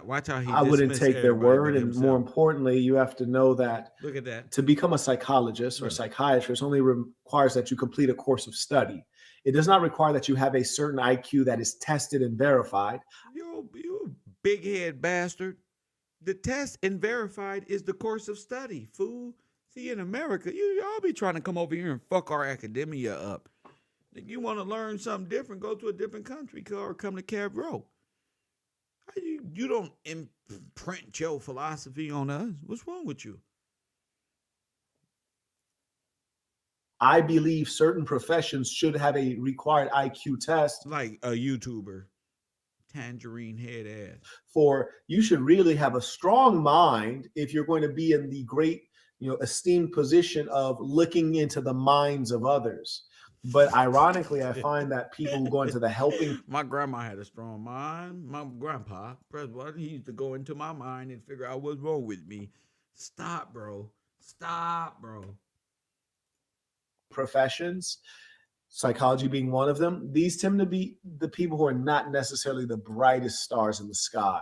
Watch how he I wouldn't dismissed take their everybody but word. And more himself. importantly, you have to know that Look at that. to become a psychologist or psychiatrist only requires that you complete a course of study. It does not require that you have a certain IQ that is tested and verified. You big head bastard. The test and verified is the course of study, fool. See, in America, y'all be trying to come over here and fuck our academia up. If you want to learn something different, go to a different country or come to KevRow. You don't imprint your philosophy on us. What's wrong with you? I believe certain professions should have a required IQ test. Like a YouTuber, tangerine head ass. For you should really have a strong mind if you're going to be in the great, esteemed position of looking into the minds of others. But ironically, I find that people who go into the helping. My grandma had a strong mind. My grandpa, he used to go into my mind and figure out what's wrong with me. Stop, bro. Stop, bro. Professions, psychology being one of them, these tend to be the people who are not necessarily the brightest stars in the sky.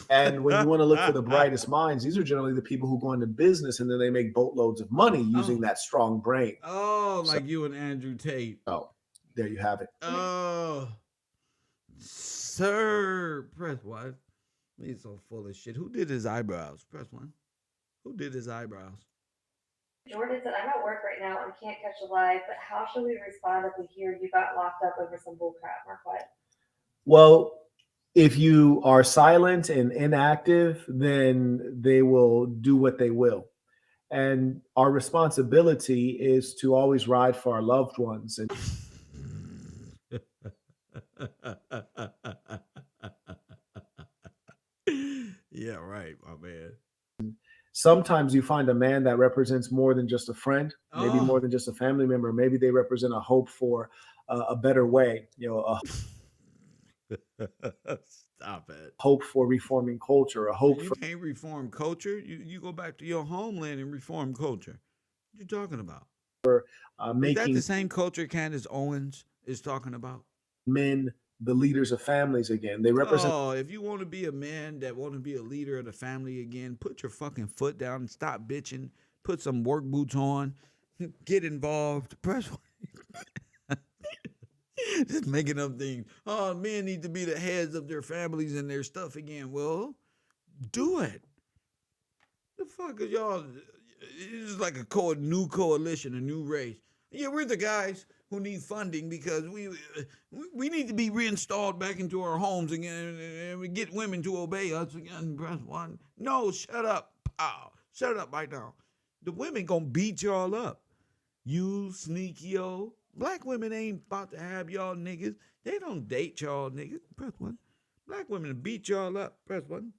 And when you want to look for the brightest minds, these are generally the people who go into business and then they make boatloads of money using that strong brain. Oh, like you and Andrew Tate. Oh, there you have it. Oh, sir. Press one. He's so full of shit. Who did his eyebrows? Press one. Who did his eyebrows? Jordan said, I'm at work right now and can't catch a live, but how should we respond if we hear you got locked up over some bullcrap, Marquette? Well, if you are silent and inactive, then they will do what they will. And our responsibility is to always ride for our loved ones. And yeah, right, my man. Sometimes you find a man that represents more than just a friend, maybe more than just a family member. Maybe they represent a hope for a better way, Stop it. Hope for reforming culture, a hope you can't reform culture. You go back to your homeland and reform culture. What you talking about? Is that the same culture Candace Owens is talking about? Men the leaders of families again. They represent. Oh, if you want to be a man that want to be a leader of the family again, put your fucking foot down and stop bitching. Put some work boots on. Get involved. Press. Just making up things. Oh, men need to be the heads of their families and their stuff again. Well, do it. The fuck is y'all? It's like a new coalition, a new race. Yeah, we're the guys who need funding because we need to be reinstalled back into our homes again and we get women to obey us again. Press one. No, shut up. Pow. Shut up right now. The women gonna beat y'all up. You sneaky old. Black women ain't about to have y'all niggas. They don't date y'all niggas. Press one. Black women beat y'all up. Press one.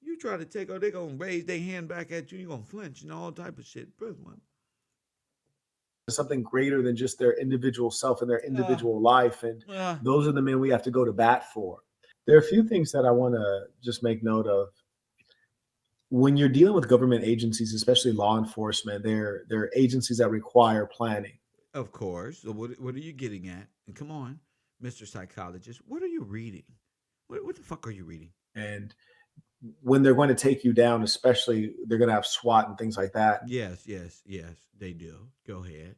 You try to take her, they gonna raise their hand back at you. You gonna flinch and all type of shit. Press one. Something greater than just their individual self and their individual life. And those are the men we have to go to bat for. There are a few things that I want to just make note of. When you're dealing with government agencies, especially law enforcement, they're agencies that require planning. Of course. So what are you getting at? And come on, Mr. Psychologist, what are you reading? What the fuck are you reading? And when they're going to take you down, especially they're going to have SWAT and things like that. Yes, they do. Go ahead.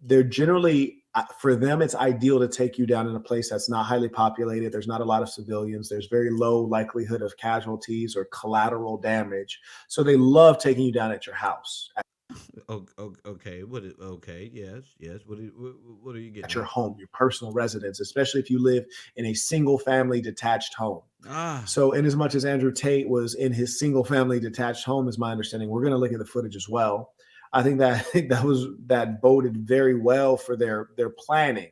They're generally, for them, it's ideal to take you down in a place that's not highly populated. There's not a lot of civilians. There's very low likelihood of casualties or collateral damage. So they love taking you down at your house. Okay. Okay. Yes. What are you getting at your home, your personal residence, especially if you live in a single family detached home. So in as much as Andrew Tate was in his single family detached home, is my understanding, we're going to look at the footage as well. I think that boded very well for their planning.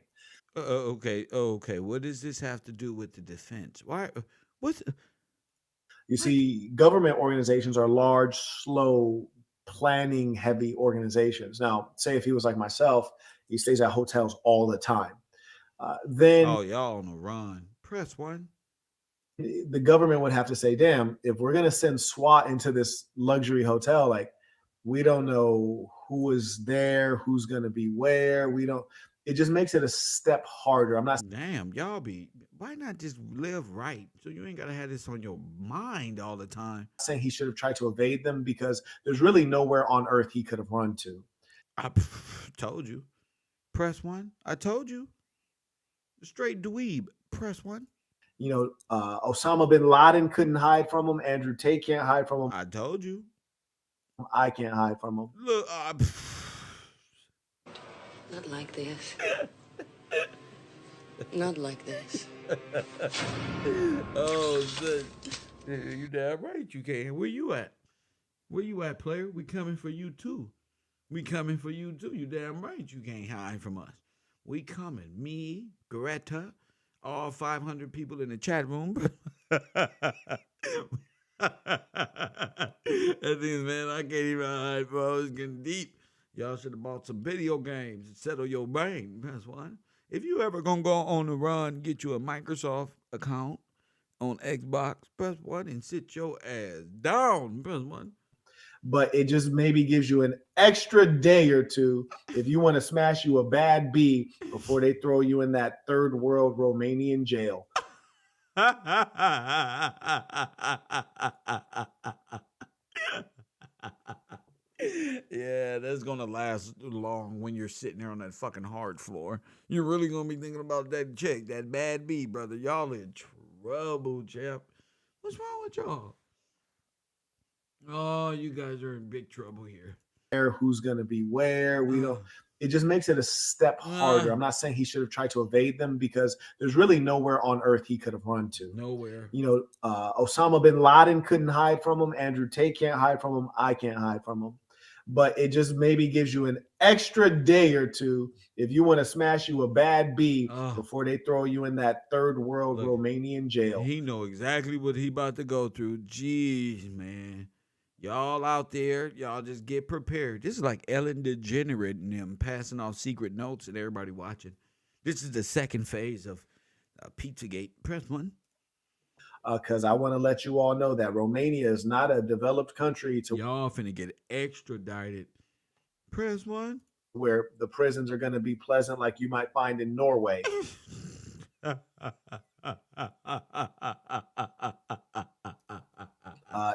Okay. What does this have to do with the defense? Why? You see, government organizations are large, slow, planning heavy organizations. Now, say if he was like myself, he stays at hotels all the time. Then y'all on the run. Press one. The government would have to say, damn, if we're going to send SWAT into this luxury hotel, like We don't know who is there, who's going to be where. We don't. It just makes it a step harder. I'm not Damn, y'all be. Why not just live right so you ain't gotta have this on your mind all the time? saying he should have tried to evade them because there's really nowhere on earth he could have run to. I told you. Press one. I told you. Straight dweeb. Press one. You know, Osama bin Laden couldn't hide from him. Andrew Tate can't hide from him. I told you. I can't hide from him. Look, Not like this. Not like this. oh, shit. Yeah, you damn right you can. Where you at? Where you at, player? We coming for you too. We coming for you too. You damn right you can't hide from us. We coming. Me, Greta, all 500 people in the chat room. That thing, man, I can't even hide, bro. It's getting deep. Y'all should have bought some video games and settle your brain. That's one. If you ever gonna go on the run, get you a Microsoft account on Xbox, press one and sit your ass down. Press one. But it just maybe gives you an extra day or two if you want to smash you a bad B before they throw you in that third world Romanian jail. Yeah, that's gonna last long when you're sitting there on that fucking hard floor. You're really gonna be thinking about that chick, that bad B, brother. Y'all in trouble, champ. What's wrong with y'all? Oh, you guys are in big trouble here. Who's gonna be where? We don't. It just makes it a step harder. I'm not saying he should have tried to evade them because there's really nowhere on earth he could have run to. Nowhere. You know, Osama bin Laden couldn't hide from him. Andrew Tate can't hide from him. I can't hide from him. But it just maybe gives you an extra day or two if you want to smash you a bad B before they throw you in that third world Romanian jail. He know exactly what he about to go through. Jeez, man. Y'all out there, y'all just get prepared. This is like Ellen DeGeneres and them passing off secret notes and everybody watching. This is the second phase of Pizzagate. Press one. Because I want to let you all know that Romania is not a developed country to y'all finna get extradited. Press one. Where the prisons are going to be pleasant like you might find in Norway.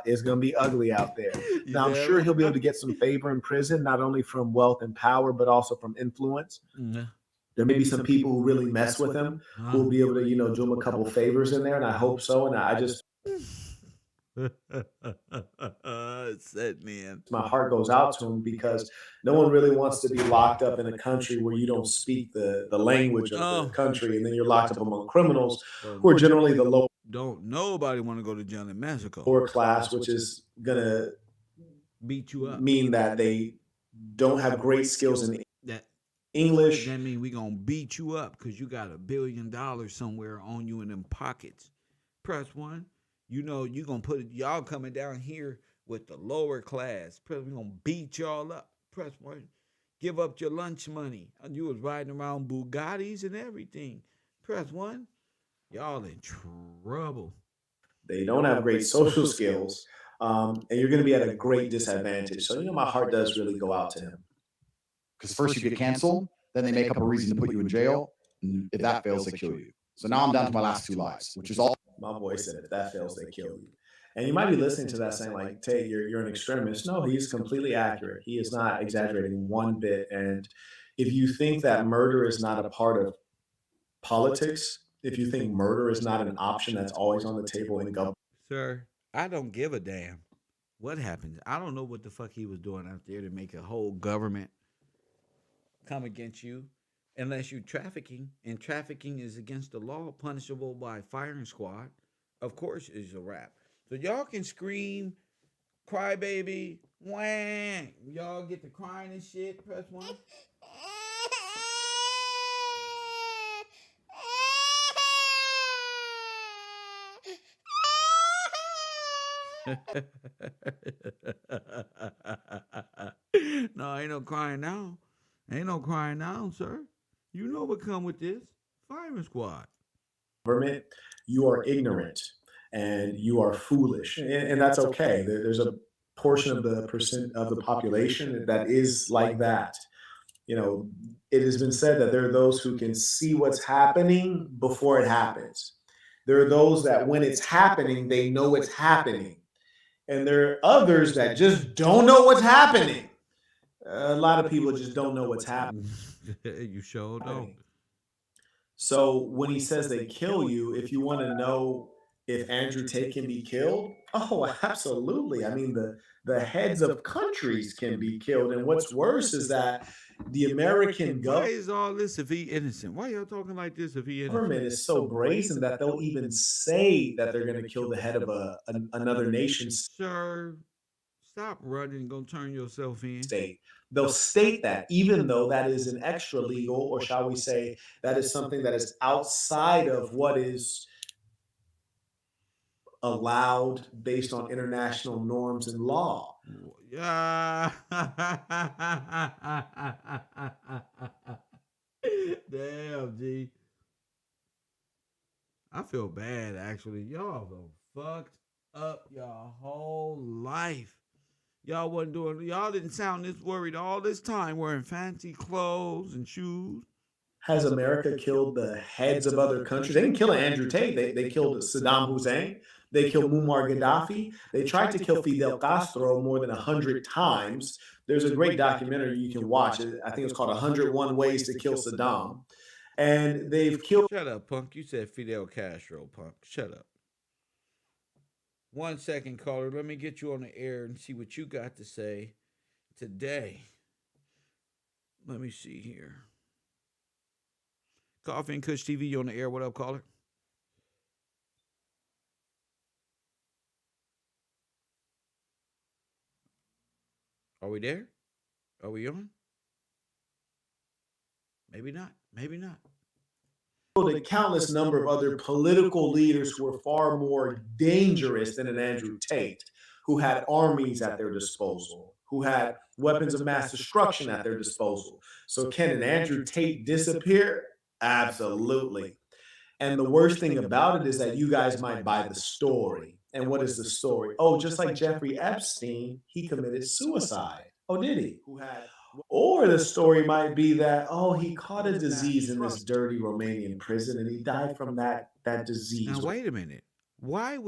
It's going to be ugly out there. Now, I'm sure he'll be able to get some favor in prison, not only from wealth and power, but also from influence. Mm-hmm. There may be some people who really mess with him who will be able to, do him a couple favors in there, and I hope so. And I just, said, man, my heart goes out to him because no one really wants to be locked up in a country where you don't speak the language of the country, and then you're locked up among criminals who are generally the low. Don't nobody want to go to jail in Mexico. Lower class, which is gonna beat you up. Mean that they don't have great skills in that English. That means we gonna beat you up because you got $1 billion somewhere on you in them pockets. Press one. You know you gonna put it. Y'all coming down here with the lower class. Press. We gonna beat y'all up. Press one. Give up your lunch money. You was riding around Bugattis and everything. Press one. Y'all in trouble. They don't have great social skills, and you're going to be at a great disadvantage. So, my heart does really go out to him. Because first you get canceled, then they make up a reason to put you in jail. And if that fails, they kill you. So now I'm down to my last 2 lives, which is all. My boy said, if that fails, they kill you. And you might be listening to that saying, like, Tate, you're an extremist. No, he's completely accurate. He is not exaggerating one bit. And if you think that murder is not a part of politics, if you think murder is not an option that's always on the table in government. Sir, I don't give a damn what happens. I don't know what the fuck he was doing out there to make a whole government come against you unless you're trafficking. And trafficking is against the law, punishable by firing squad. Of course, is a rap. So y'all can scream, cry baby, whang. Y'all get to crying and shit. Press one. No, ain't no crying now. Ain't no crying now, sir. You know what come with this. Firing squad. Government, you are ignorant and you are foolish. And that's okay. There's a portion of the percent of the population that is like that. You know, it has been said that there are those who can see what's happening before it happens. There are those that when it's happening, they know it's happening. And there are others that just don't know what's happening. A lot of people just don't know what's happening. You sure don't. So when he says they kill you, if you want to know if Andrew Tate can be killed, oh, absolutely. I mean, the heads of countries can be killed. And what's worse is that the American Why is all this if he innocent? Why y'all talking like this if he innocent? government is so brazen that they'll even say that they're going to kill the head of another nation's Sir, stop running and go turn yourself in. state. They'll state that, even though that is an extra legal, or shall we say, that is something that is outside of what is allowed based on international norms and law. Yeah. Damn, G. I feel bad actually. Y'all done fucked up your whole life. Y'all wasn't doing. Y'all didn't sound this worried all this time wearing fancy clothes and shoes. Has America killed the heads of other countries? They didn't kill Andrew Tate. They killed Saddam Hussein. They killed Muammar Gaddafi. They tried to kill Fidel Castro more than 100 times. There's a great documentary you can watch. I think it's called 101 Ways to Kill Saddam. And they've killed. Shut up, punk. You said Fidel Castro, punk. Shut up. 1 second, caller. Let me get you on the air and see what you got to say today. Let me see here. Coffee and Kush TV, you on the air. What up, caller? Are we there? Are we on? Maybe not. Maybe not. A countless number of other political leaders who were far more dangerous than an Andrew Tate, who had armies at their disposal, who had weapons of mass destruction at their disposal. So can an Andrew Tate disappear? Absolutely. And the worst thing about it is that you guys might buy the story. And what is the story? Oh, just like Jeffrey Epstein, he committed suicide. Oh, did he? Or the story might be that, oh, he caught a disease in this dirty Romanian prison and he died from that disease. Now wait a minute. Why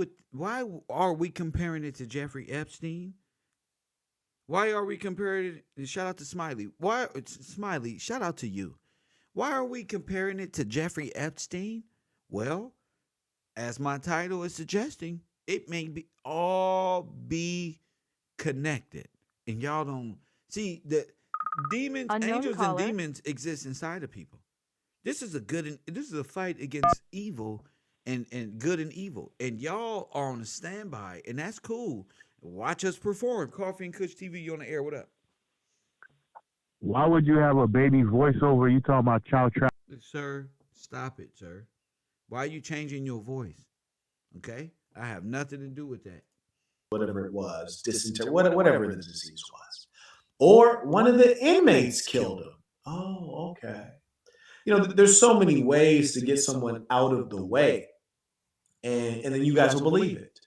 are we comparing it to Jeffrey Epstein? Why are we comparing it? Shout out to Smiley. Why Smiley, shout out to you. Why are we comparing it to Jeffrey Epstein? Well, as my title is suggesting, it may be all be connected. And y'all don't see the demons, angels and demons exist inside of people. This is a fight against evil and good and evil. And y'all are on a standby, and that's cool. Watch us perform. Coffee and Kush TV, you on the air. What up? Why would you have a baby's voiceover? You talking about child trafficking? Sir, stop it, sir. Why are you changing your voice? Okay? I have nothing to do with that. Whatever it was, dysentery, whatever the disease was. Or one of the inmates killed him. Oh, okay. You know, there's so many ways to get someone out of the way. And then you guys will believe it.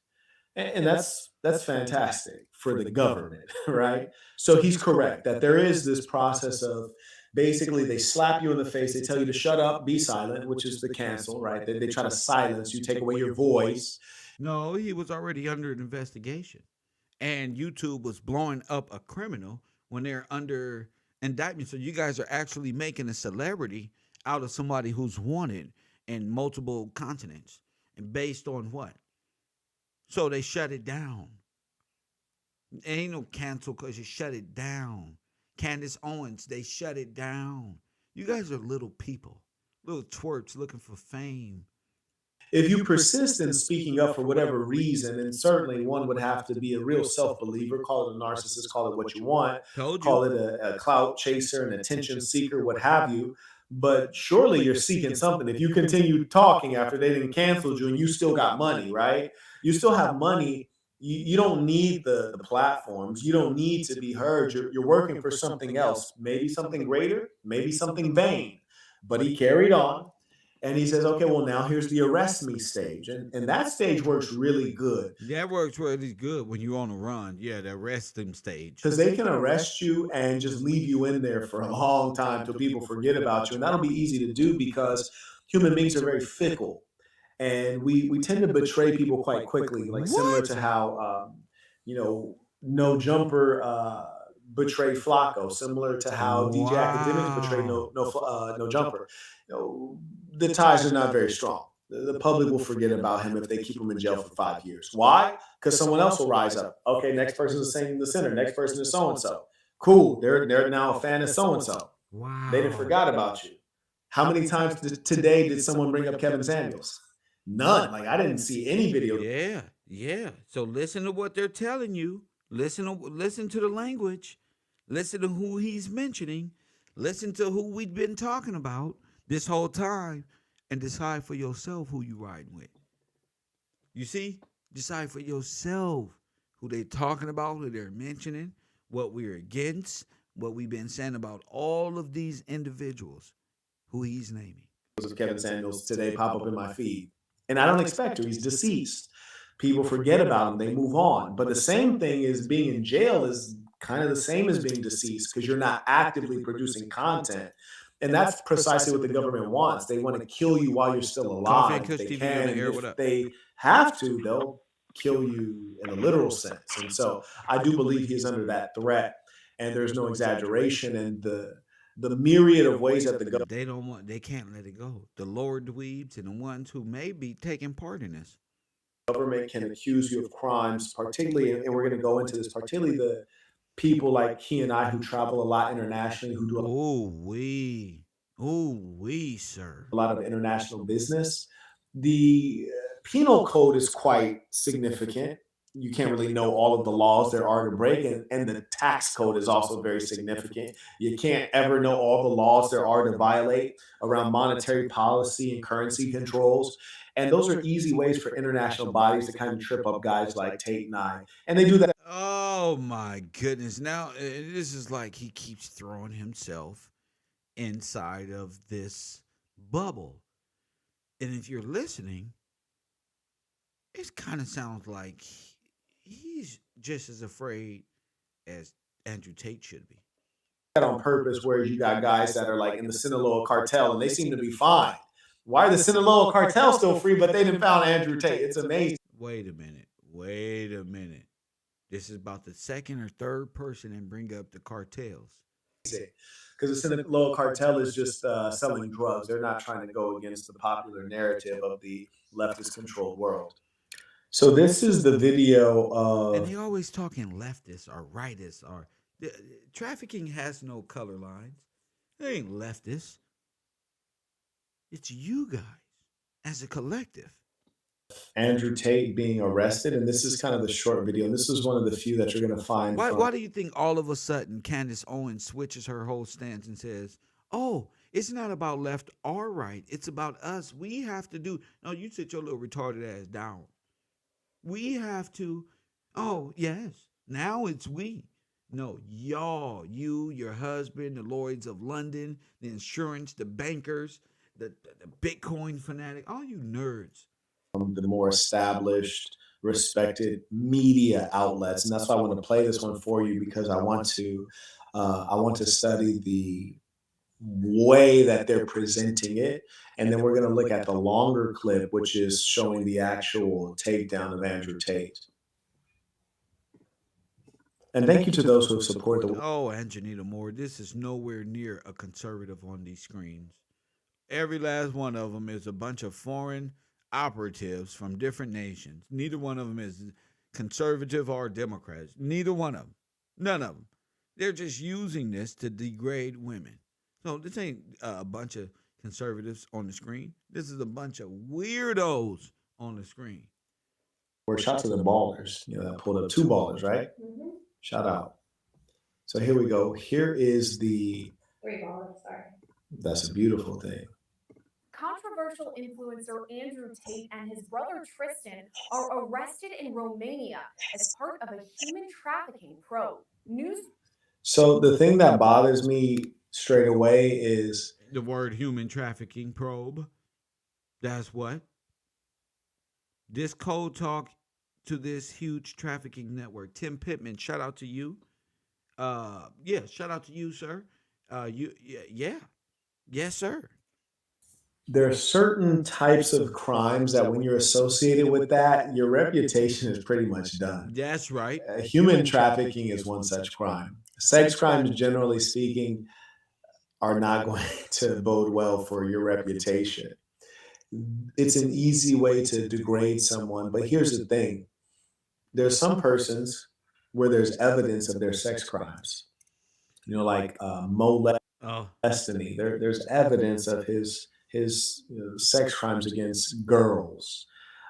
And that's fantastic for the government, right? So he's correct that there is this process of basically they slap you in the face, they tell you to shut up, be silent, which is the cancel, right? They try to silence you, take away your voice. No, he was already under investigation. And YouTube was blowing up a criminal when they're under indictment. So you guys are actually making a celebrity out of somebody who's wanted in multiple continents. And based on what? So they shut it down. Ain't no cancel because you shut it down. Candace Owens, they shut it down. You guys are little people, little twerps looking for fame. If you persist in speaking up for whatever reason, and certainly one would have to be a real self-believer, call it a narcissist, call it what you want, call it a clout chaser, an attention seeker, what have you. But surely you're seeking something. If you continue talking after they didn't cancel you and you still got money, right? You still have money. You don't need the platforms. You don't need to be heard. You're working for something else, maybe something greater, maybe something vain. But he carried on. And he says, okay, well, now here's the arrest me stage. And that stage works really good. That works really good when you're on a run. Yeah, the arresting stage. Because they can arrest you and just leave you in there for a long time till people forget about you. And that'll be easy to do because human beings are very fickle. And we tend to betray people quite quickly, like similar to how, No Jumper betrayed Flacco, similar to how DJ Academics betrayed No Jumper. The ties are not very strong. The public will forget about him if they keep him in jail for 5 years. Why? Because someone else will rise up. Okay, next person is saying the center. Next person is so and so. Cool. They're now a fan of so and so. Wow. They didn't forgot about you. How many times today did someone bring up Kevin Samuels? None. Like I didn't see any video. Yeah. So listen to what they're telling you. Listen to the language. Listen to who he's mentioning. Listen to who we've been talking about this whole time, and decide for yourself who you riding with. You see? Decide for yourself who they're talking about, who they're mentioning, what we're against, what we've been saying about all of these individuals who he's naming. Kevin Samuels today pop up in my feed. And I don't expect to. He's deceased. People forget about him. They move on. But the same thing is being in jail is kind of the same as being deceased because you're not actively producing content. And that's precisely what the government wants. They want to kill you while you're still alive. They can. If they have to, they'll kill you in a literal sense. And so I do believe he is under that threat. And there's no exaggeration. And the myriad of ways that the government, they can't let it go. The lower dweebs and the ones who may be taking part in this. Government can accuse you of crimes, particularly, and we're going to go into this, particularly the people like he and I who travel a lot internationally, who do sir, a lot of international business. The penal code is quite significant. You can't really know all of the laws there are to break, and the tax code is also very significant. You can't ever know all the laws there are to violate around monetary policy and currency controls. And those are easy ways for international bodies to kind of trip up guys like Tate and I. And they do that. Oh my goodness. Now, this is like he keeps throwing himself inside of this bubble. And if you're listening, it kind of sounds like he's just as afraid as Andrew Tate should be. On purpose, where you got guys that are like in the Sinaloa cartel and they seem to be fine. Why are the Sinaloa cartel still free, but they didn't found Andrew Tate? It's amazing. Wait a minute. This is about the second or third person and bring up the cartels. Because the Sinaloa cartel is just selling drugs. They're not trying to go against the popular narrative of the leftist controlled world. So this is the video of... And they always talking leftists or rightists. Or trafficking has no color lines. They ain't leftists. It's you guys as a collective. Andrew Tate being arrested, and this is kind of the short video. And this is one of the few that you're going to find. Why do you think all of a sudden Candace Owens switches her whole stance and says, oh, it's not about left or right. It's about us. We have to do. No, you sit your little retarded ass down. We have to. Oh, yes. Now it's we. No, y'all, you, your husband, the Lloyds of London, the insurance, the bankers, the Bitcoin fanatic, all you nerds. The more established, respected media outlets, and that's why I want to play this one for you because I want to study the way that they're presenting it, and then we're going to look at the longer clip, which is showing the actual takedown of Andrew Tate. And thank you to those who have supported the. Oh, Angelina Moore, this is nowhere near a conservative on these screens. Every last one of them is a bunch of foreign operatives from different nations. Neither one of them is conservative or Democrats. Neither one of them. None of them. They're just using this to degrade women. So this ain't a bunch of conservatives on the screen. This is a bunch of weirdos on the screen. We're shout to the ballers. You know, that pulled up 2 ballers, right? Mm-hmm. Shout out. So here we go. Here is the 3 ballers, sorry. That's a beautiful thing. Controversial influencer Andrew Tate and his brother Tristan are arrested in Romania as part of a human trafficking probe. So the thing that bothers me straight away is the word human trafficking probe. That's what. This cold talk to this huge trafficking network. Tim Pittman, shout out to you. Yeah, shout out to you, sir. Yeah. Yes, sir. There are certain types of crimes that when you're associated with that, your reputation is pretty much done. That's right. Human trafficking is one such crime. Sex crimes, generally speaking, are not going to bode well for your reputation. It's an easy way to degrade someone, but here's the thing. There's some persons where there's evidence of their sex crimes. Like Oh, molesting. There's evidence of his sex crimes against girls.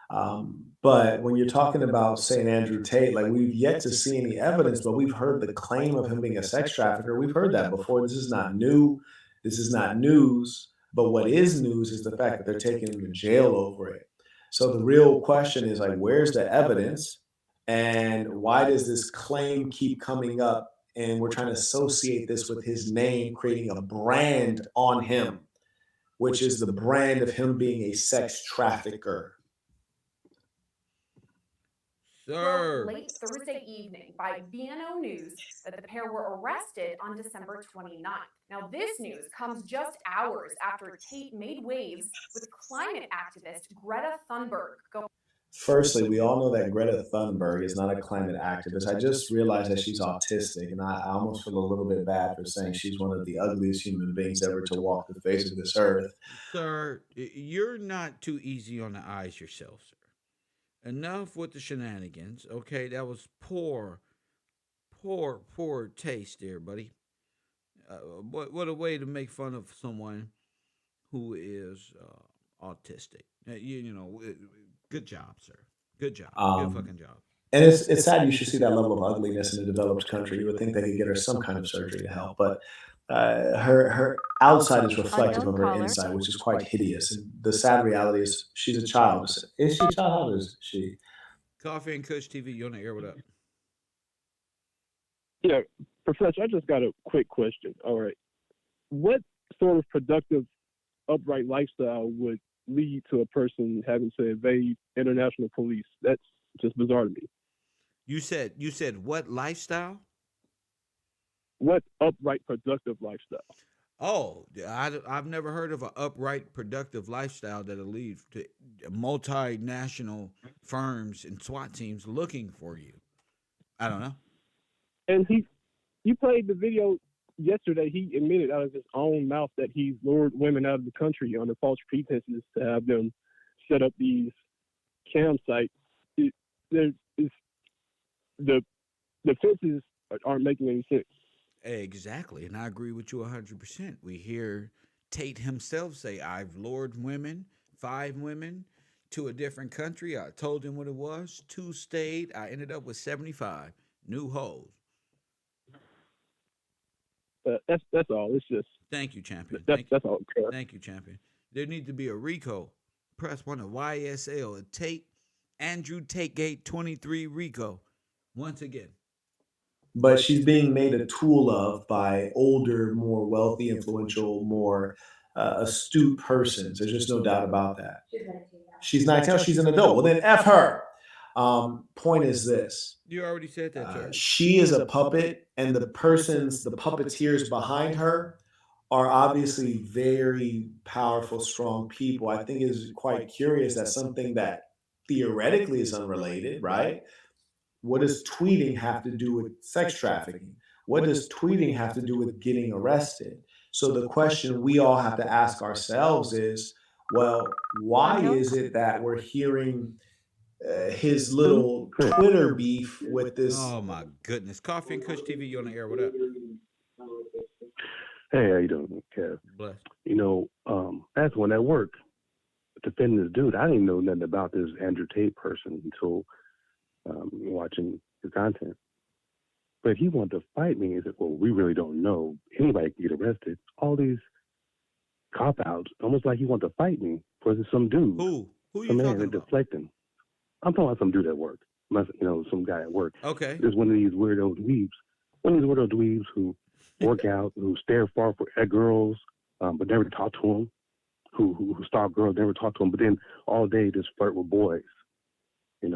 But when you're talking about St. Andrew Tate, like we've yet to see any evidence, but we've heard the claim of him being a sex trafficker. We've heard that before. This is not new. This is not news. But what is news is the fact that they're taking him to jail over it. So the real question is like, where's the evidence? And why does this claim keep coming up? And we're trying to associate this with his name, creating a brand on him, which is the brand of him being a sex trafficker. sir. Late Thursday evening by BNO News that the pair were arrested on December 29th. Now, this news comes just hours after Tate made waves with climate activist Greta Thunberg. Firstly, we all know that Greta Thunberg is not a climate activist. I just realized that she's autistic, and I almost feel a little bit bad for saying she's one of the ugliest human beings ever to walk the face of this earth. Sir, you're not too easy on the eyes yourself, sir. Enough with the shenanigans, okay? That was poor taste there, buddy. What a way to make fun of someone who is autistic. Good job, sir. Good job. Good fucking job. And it's sad you should see that level of ugliness in a developed country. You would think they could get her some kind of surgery to help, but her outside is reflective of her inside, which is quite hideous. And the sad reality is she's a child. Is she a child? How old is she? Coffee and Kush TV, you on the air? What up? Yeah, Professor, I just got a quick question. All right. What sort of productive, upright lifestyle would lead to a person having to evade international police? That's just bizarre to me. You said what lifestyle? What upright, productive lifestyle? Oh, I've never heard of an upright, productive lifestyle that'll lead to multinational firms and SWAT teams looking for you. I don't know. And you played the video yesterday. He admitted out of his own mouth that he's lured women out of the country under false pretenses to have them set up these campsites. The fences aren't making any sense. Exactly, and I agree with you 100%. We hear Tate himself say, I've lured women, 5 women, to a different country. I told him what it was. 2 stayed. I ended up with 75 new hoes. That's all. It's just. Thank you, champion. That's all. Thank you, champion. There need to be a RICO. Press 1 of YSL. A Tate, Andrew Tate Gate 23 RICO. Once again. But she's being made a tool of by older, more wealthy, influential, more astute persons. There's just no doubt about that. She's 19. She's an adult. Well, then F her. Point is this. You already said that, sir. She is a puppet, and the puppeteers behind her are obviously very powerful, strong people. I think it's quite curious that something that theoretically is unrelated, right? What does tweeting have to do with sex trafficking? What does tweeting have to do with getting arrested? So the question we all have to ask ourselves is, well, why is it that we're hearing his little Twitter beef with this? Oh my goodness. Coffee and Kush TV, you on the air. What up? Hey, how you doing, Kev? Bless. That's when at work, defending this dude, I didn't know nothing about this Andrew Tate person until watching his content. But he wanted to fight me. He said, well, we really don't know. Anybody can get arrested. All these cop-outs, almost like he wanted to fight me for some dude. Who you some talking man about? Deflecting. I'm talking about some dude at work. Some guy at work. Okay. There's one of these weirdo dweebs. One of these weirdo dweebs who work out, who stare far at girls, but never talk to them, who stalk girls, never talk to them, but then all day just flirt with boys, and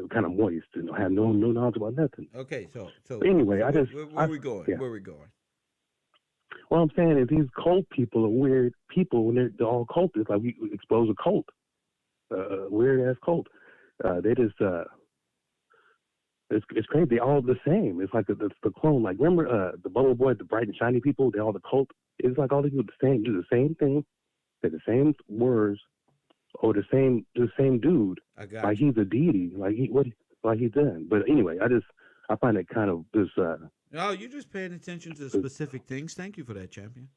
kind of moist, and have no knowledge about nothing. Okay, so But anyway, where we going? Yeah. Where we going? What I'm saying is these cult people are weird people when they're all cultists. Like we expose a cult, weird ass cult. They just it's crazy. They all the same. It's like the clone. Like remember the Bubble Boy, the bright and shiny people. They all the cult. It's like all they do the same thing, say the same words, or the same dude. I got like you. he's a deity. Like he's done. But anyway, I find it kind of this. No, you're just paying attention to specific things. Thank you for that, champion.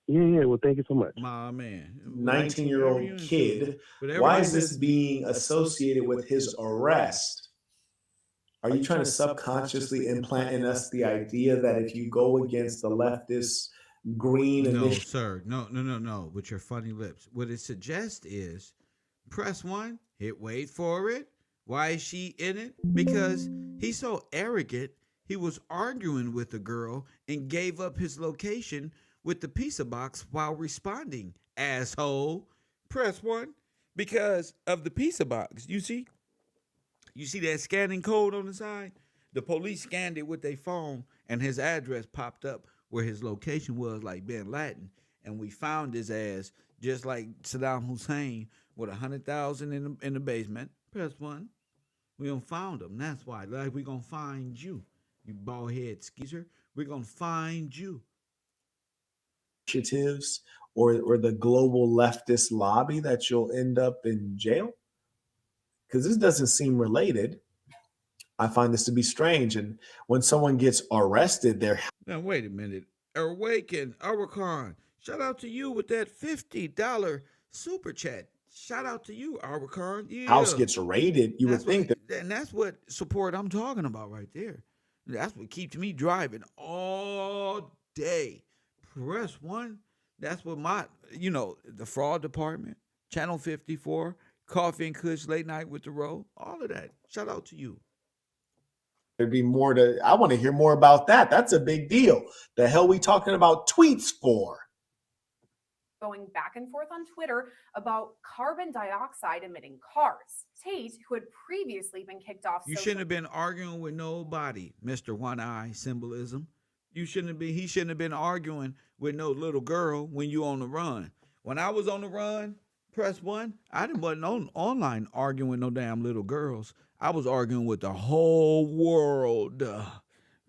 Yeah. Well, thank you so much. My man. 19-year-old kid. Why is this being associated with his arrest? Are you trying to subconsciously implant in us the idea that if you go against the leftist green No, initiative? sir. No. With your funny lips. What it suggests is press 1, hit wait for it. Why is she in it? Because he's so arrogant, he was arguing with a girl and gave up his location with the pizza box while responding. Asshole. Press 1 because of the pizza box. You see that scanning code on the side? The police scanned it with their phone, and his address popped up where his location was, like Bin Laden. And we found his ass just like Saddam Hussein with 100,000 in the basement. Press 1. We done found him. That's why. Like we gonna find you, you bald head skeezer. We're gonna find you. Initiatives or the global leftist lobby that you'll end up in jail? Because this doesn't seem related. I find this to be strange. And when someone gets arrested, they're Now wait a minute. Awaken, Arakan. Shout out to you with that $50 super chat. Shout out to you, Arakan. Yeah. house gets raided. You would That's think what, that and that's what support I'm talking about right there. That's what keeps me driving all day. Press 1. That's what the fraud department, Channel 54, Coffee and Kush, Late Night with the Row, all of that. Shout out to you. there'd be more to. I want to hear more about that. That's a big deal. The hell we talking about tweets for? Going back and forth on Twitter about carbon dioxide emitting cars. Tate, who had previously been kicked off, You shouldn't have been arguing with nobody, Mr. One Eye Symbolism. He shouldn't have been arguing with no little girl when you on the run. When I was on the run, press 1, wasn't online arguing with no damn little girls. I was arguing with the whole world.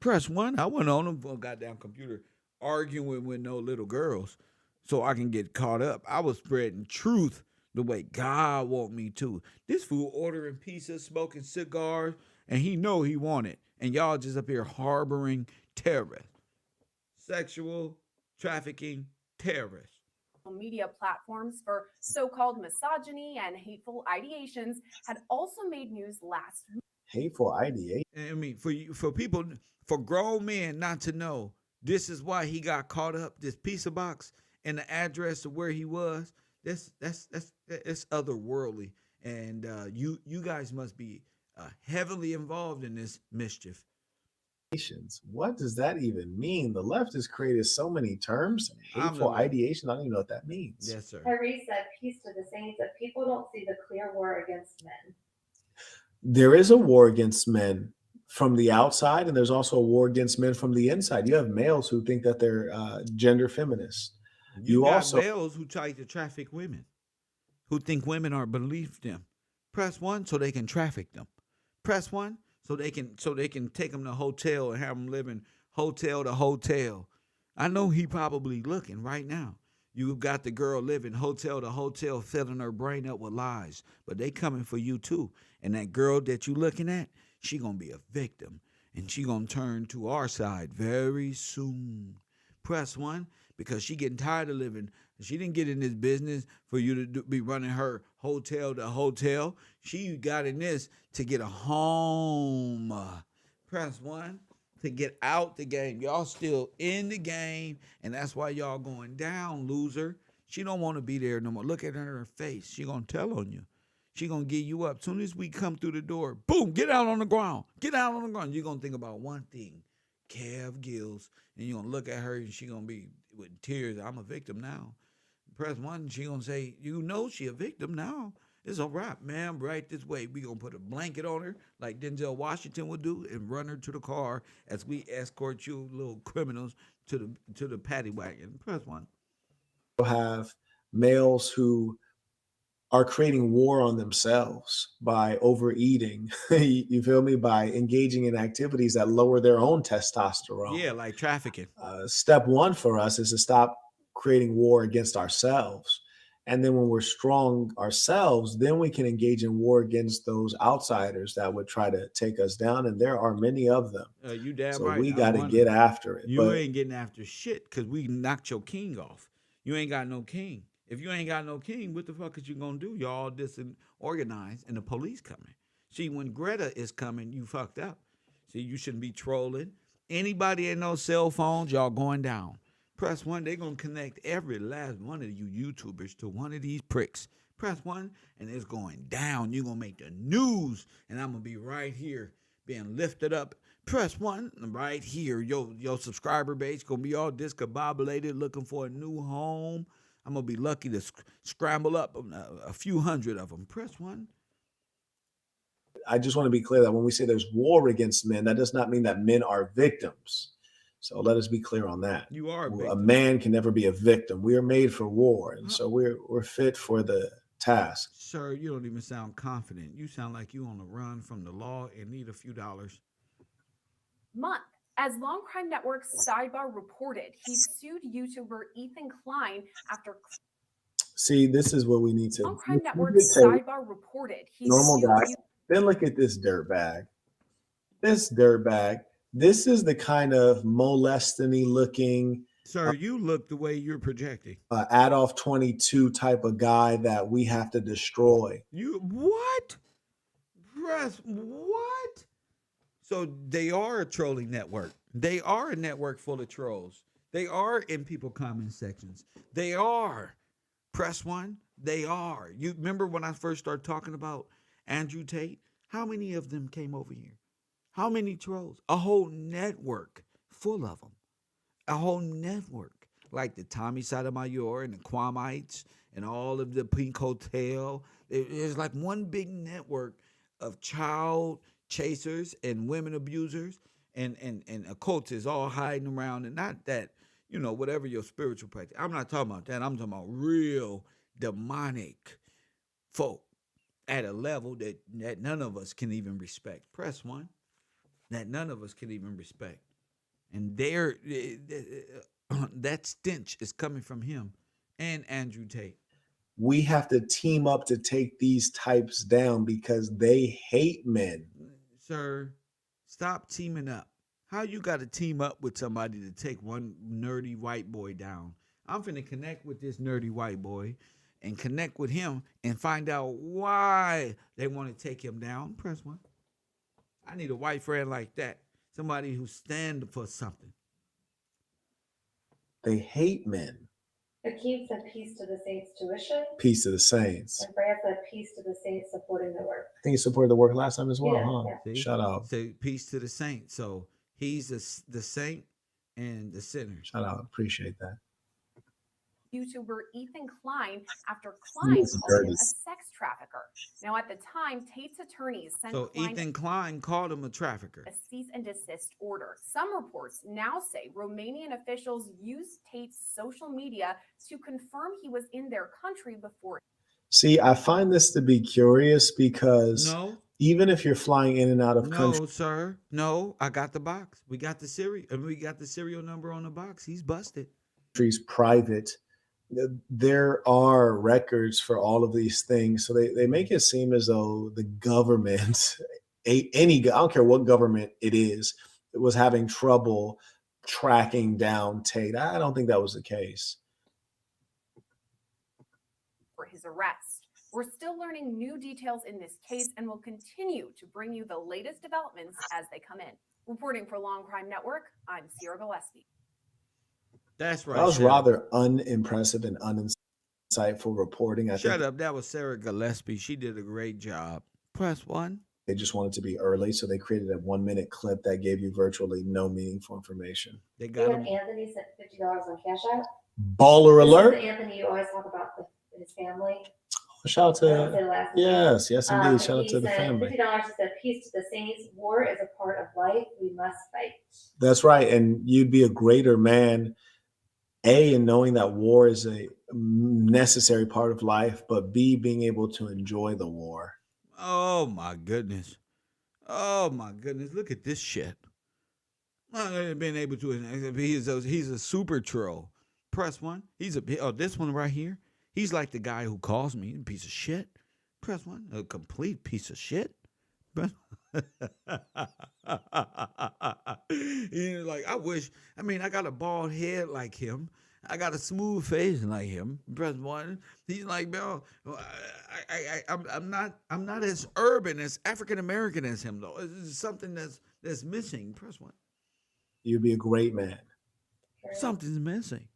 Press 1, I wasn't on a goddamn computer arguing with no little girls so I can get caught up. I was spreading truth the way God want me to. This fool ordering pizzas, smoking cigars, and he know he want it. And y'all just up here harboring terrorists. Sexual trafficking terrorists. media platforms for so-called misogyny and hateful ideations had also made news last week. Hateful ideation. I mean, for grown men not to know, this is why he got caught up. This pizza box and the address of where he was. That's otherworldly, and you guys must be heavily involved in this mischief. What does that even mean? The left has created so many terms. Hateful ideation. I don't even know what that means. Yes, sir. Tyree said, peace to the saints, that people don't see the clear war against men. There is a war against men from the outside, and there's also a war against men from the inside. You have males who think that they're gender feminist. You got also males who try to traffic women, who think women are beneath them. Press 1 so they can traffic them. Press 1 so they can take them to hotel and have them living hotel to hotel. I know he probably looking right now. You've got the girl living hotel to hotel, filling her brain up with lies, but they coming for you too. And that girl that you looking at, she gonna be a victim, and she gonna turn to our side very soon. Press 1 because she getting tired of living. She didn't get in this business for you to be running her hotel to hotel. She got in this to get a home. Press 1 to get out the game. Y'all still in the game, and that's why y'all going down, loser. She don't want to be there no more. Look at her face. She gonna tell on you. She gonna get you up. Soon as we come through the door, boom, get out on the ground. Get out on the ground. You're gonna think about one thing, Kev Gills, and you're gonna look at her and she gonna be with tears. I'm a victim now. Press 1, she gonna say, you know she a victim now. It's a wrap, ma'am. Right this way. We gonna put a blanket on her like Denzel Washington would do and run her to the car as we escort you little criminals to the paddy wagon. Press 1. Have males who are creating war on themselves by overeating, you feel me, by engaging in activities that lower their own testosterone. Yeah, like trafficking. Step one for us is to stop creating war against ourselves. And then when we're strong ourselves, then we can engage in war against those outsiders that would try to take us down. And there are many of them. You damn So right. we got to get after it. You ain't getting after shit because we knocked your king off. You ain't got no king. If you ain't got no king, what the fuck is you gonna do? Y'all disorganized and the police coming. See, when Greta is coming, you fucked up. See, you shouldn't be trolling. Anybody ain't no cell phones, y'all going down. Press 1, they gonna connect every last one of you YouTubers to one of these pricks. Press 1, and it's going down. You gonna make the news, and I'm gonna be right here being lifted up. Press 1 right here. Your subscriber base gonna be all discombobulated, looking for a new home. I'm gonna be lucky to scramble up a few hundred of them. Press 1. I just want to be clear that when we say there's war against men, that does not mean that men are victims. So let us be clear on that. You are a man can never be a victim. We are made for war, and so we're fit for the task. Sir, you don't even sound confident. You sound like you on the run from the law and need a few dollars. Month. As Long Crime Network's Sidebar reported, he sued YouTuber Ethan Klein after. See, this is what we need to. Long Crime Network's Sidebar reported he normal sued guy. Then look at this dirtbag. This dirtbag. This is the kind of molesting looking. Sir, you look the way you're projecting. Adolf 22 type of guy that we have to destroy. You what? Press what? So they are a trolling network. They are a network full of trolls. They are in people comment sections. They are. Press 1. They are. You remember when I first started talking about Andrew Tate? How many of them came over here? How many trolls? A whole network full of them. A whole network. Like the Tommy Sotomayor and the Kwamites and all of the Pink Hotel. It's like one big network of child chasers and women abusers and occultists all hiding around. And not that, whatever your spiritual practice. I'm not talking about that. I'm talking about real demonic folk at a level that none of us can even respect. Press 1. That none of us can even respect. And that stench is coming from him and Andrew Tate. We have to team up to take these types down because they hate men. Sir, stop teaming up. How you got to team up with somebody to take one nerdy white boy down? I'm finna connect with this nerdy white boy and connect with him and find out why they want to take him down. Press 1. I need a white friend like that. Somebody who stands for something. They hate men. Akeem said peace to the saints' tuition. Peace to the saints. And Brad said peace to the saints supporting the work. I think he supported the work last time as well, huh? Yeah. Shout out. Say peace to the saints. So he's the saint and the sinner. Shout out. Appreciate that. YouTuber Ethan Klein after Klein called him a sex trafficker. Now, at the time, Tate's attorneys sent Ethan Klein called him a trafficker. A cease and desist order. Some reports now say Romanian officials used Tate's social media to confirm he was in their country before. See, I find this to be curious because even if you're flying in and out of country. No, sir. No, I got the box. We got the serial number on the box. He's busted. Private. There are records for all of these things. So they make it seem as though the government, I don't care what government it is, it was having trouble tracking down Tate. I don't think that was the case. For his arrest. We're still learning new details in this case and will continue to bring you the latest developments as they come in. Reporting for Long Crime Network, I'm Sierra Gillespie. That's right. That was rather unimpressive and uninsightful reporting. Shut up. That was Sarah Gillespie. She did a great job. Press 1. They just wanted to be early, so they created a 1-minute clip that gave you virtually no meaningful information. They got Anthony sent $50 on Cash App. Baller This is alert. Anthony, you always talk about his family. Shout out I don't say to, the last name. yes, indeed. Shout out He to the said family. $50 said peace to the saints. War is a part of life. We must fight. That's right. And you'd be a greater man, A, in knowing that war is a necessary part of life, but B, being able to enjoy the war. Oh my goodness. Oh my goodness. Look at this shit. Being able to, he's a super troll. Press 1. This one right here. He's like the guy who calls me, piece of shit. Press 1. A complete piece of shit. You know, like, I got a bald head like him. I got a smooth face like him. Press 1. He's like, bro, I'm not as urban, as African American as him though. It's something that's missing. Press 1. You'd be a great man. Something's missing.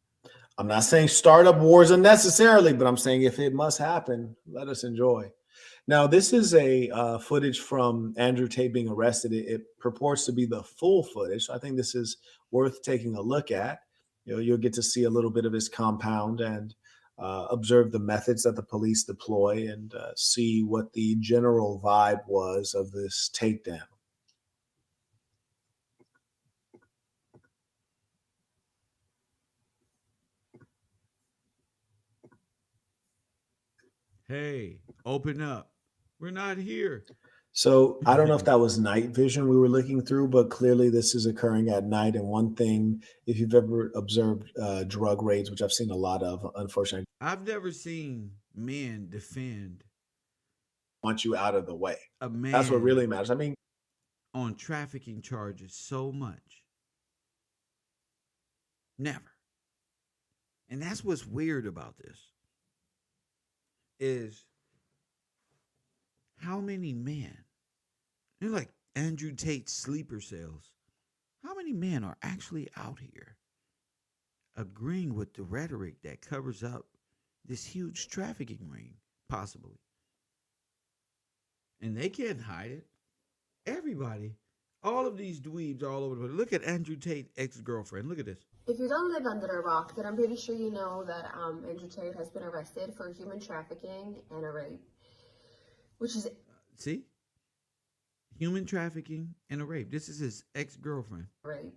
I'm not saying startup wars unnecessarily, but I'm saying if it must happen, let us enjoy. Now, this is a footage from Andrew Tate being arrested. It purports to be the full footage. So I think this is worth taking a look at. You'll get to see a little bit of his compound and observe the methods that the police deploy and see what the general vibe was of this takedown. Hey, open up. We're not here. So I don't know if that was night vision we were looking through, but clearly this is occurring at night. And one thing, if you've ever observed drug raids, which I've seen a lot of, unfortunately, I've never seen men defend want you out of the way. a man. That's what really matters. I mean, on trafficking charges so much. Never. And that's what's weird about this. Is how many men, like Andrew Tate's sleeper cells, how many men are actually out here agreeing with the rhetoric that covers up this huge trafficking ring, possibly? And they can't hide it. Everybody, all of these dweebs all over the place. Look at Andrew Tate's ex-girlfriend. Look at this. If you don't live under a rock, then I'm pretty sure you know that Andrew Tate has been arrested for human trafficking and a rape, which is see, human trafficking and a rape. This is his ex-girlfriend. Rape,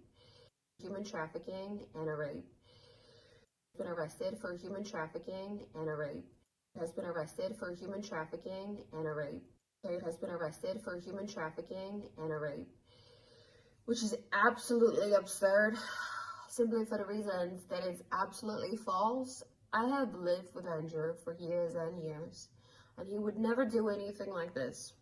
human trafficking and a rape. Been arrested for human trafficking and a rape. Has been arrested for human trafficking and a rape. Tate has been arrested for human trafficking and a rape, which is absolutely absurd. Simply for the reasons that it's absolutely false. I have lived with Andrew for years and years, and he would never do anything like this,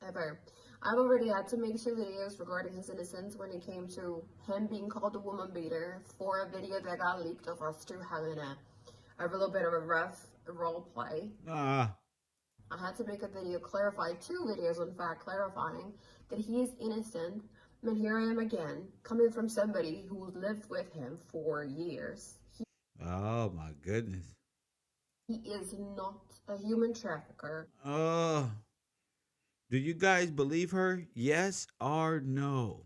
ever. I've already had to make 2 videos regarding his innocence when it came to him being called a woman beater for a video that got leaked of us two having a little bit of a rough role play. I had to make a video clarify, 2 videos in fact, clarifying that he is innocent. And here I am again, coming from somebody who lived with him for years. Oh my goodness. He is not a human trafficker. Do you guys believe her? Yes or no?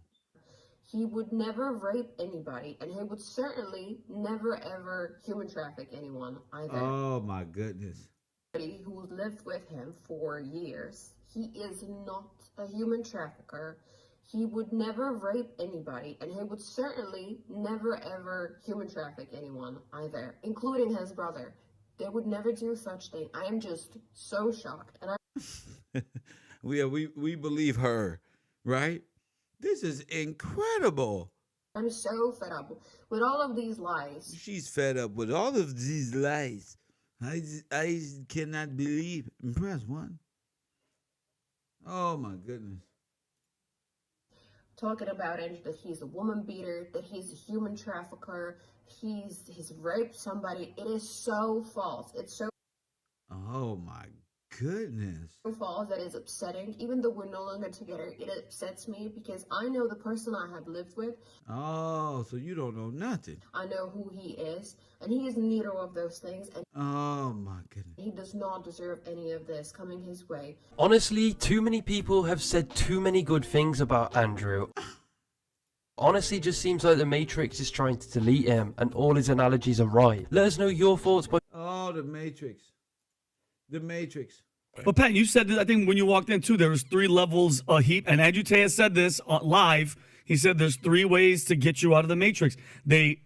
He would never rape anybody, and he would certainly never ever human traffic anyone either. Oh my goodness. Somebody who lived with him for years. He is not a human trafficker. He would never rape anybody, and he would certainly never ever human traffic anyone either, including his brother. They would never do such thing. I am just so shocked. And we believe her, right? This is incredible. I'm so fed up with all of these lies. She's fed up with all of these lies. I cannot believe. Press 1. Oh my goodness. Talking about it, that he's a woman beater, that he's a human trafficker, he's raped somebody. It is so false. It's so oh my goodness. So false that is upsetting. Even though we're no longer together, it upsets me because I know the person I have lived with. Oh, so you don't know nothing. I know who he is, and he is neither of those things. And oh my goodness. He does not deserve any of this coming his way. Honestly, too many people have said too many good things about Andrew honestly just seems like the Matrix is trying to delete him and all his analogies are right. Let us know your thoughts by... Oh, the Matrix. The Matrix. But Pat, you said that, I think when you walked in too, there was 3 levels a heap. And Andrew Tate said this live. He said there's 3 ways to get you out of the Matrix. They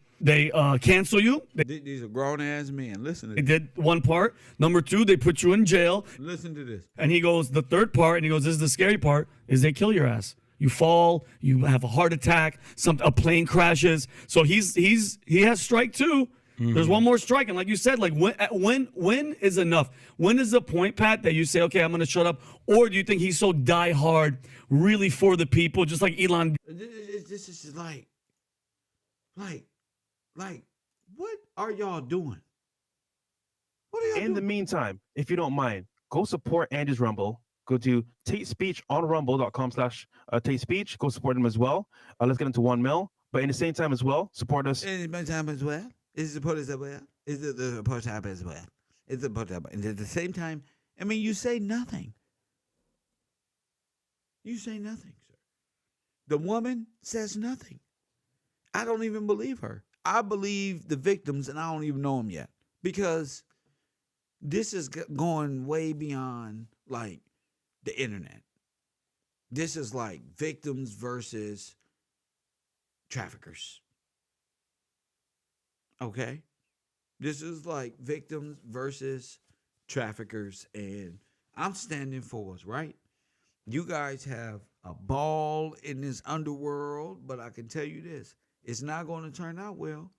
cancel you. These are grown ass men. Listen to They this. did one part. Number 2, they put you in jail. Listen to this. And he goes, the third part, and he goes, this is the scary part, is they kill your ass. You fall, you have a heart attack, a plane crashes. So he has strike 2. There's one more strike, and like you said, like when is enough? When is the point, Pat, that you say, okay, I'm gonna shut up? Or do you think he's so die hard, really for the people, just like Elon? This is like, what are y'all doing? What are y'all In doing? the meantime, if you don't mind, go support Andy's Rumble. Go to Tate Speech on rumble.com/Tate Speech. Go support him as well. Let's get into 1 mil. But in the same time as well, support us. In the time as well. Is the support as well? Is the support time as well? Is the support time? And at the same time, I mean, you say nothing. You say nothing, sir. The woman says nothing. I don't even believe her. I believe the victims, and I don't even know them yet, because this is going way beyond like the internet. This is like victims versus traffickers. Okay? This is like victims versus traffickers, and I'm standing for us, right? You guys have a ball in this underworld, but I can tell you this, it's not going to turn out well.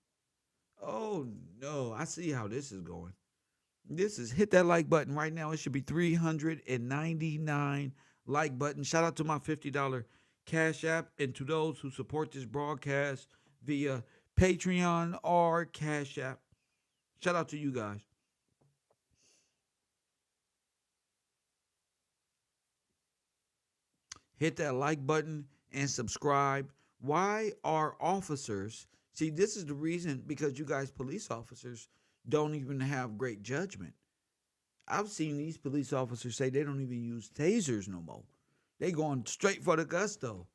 Oh, no, I see how this is going. This is, hit that like button right now. It should be 399 like button. Shout out to my $50 Cash App, and to those who support this broadcast via Patreon or Cash App. Shout out to you guys. Hit that like button and subscribe. Why are officers, see, this is the reason, because you guys police officers don't even have great judgment. I've seen these police officers say they don't even use tasers no more. They going straight for the gusto.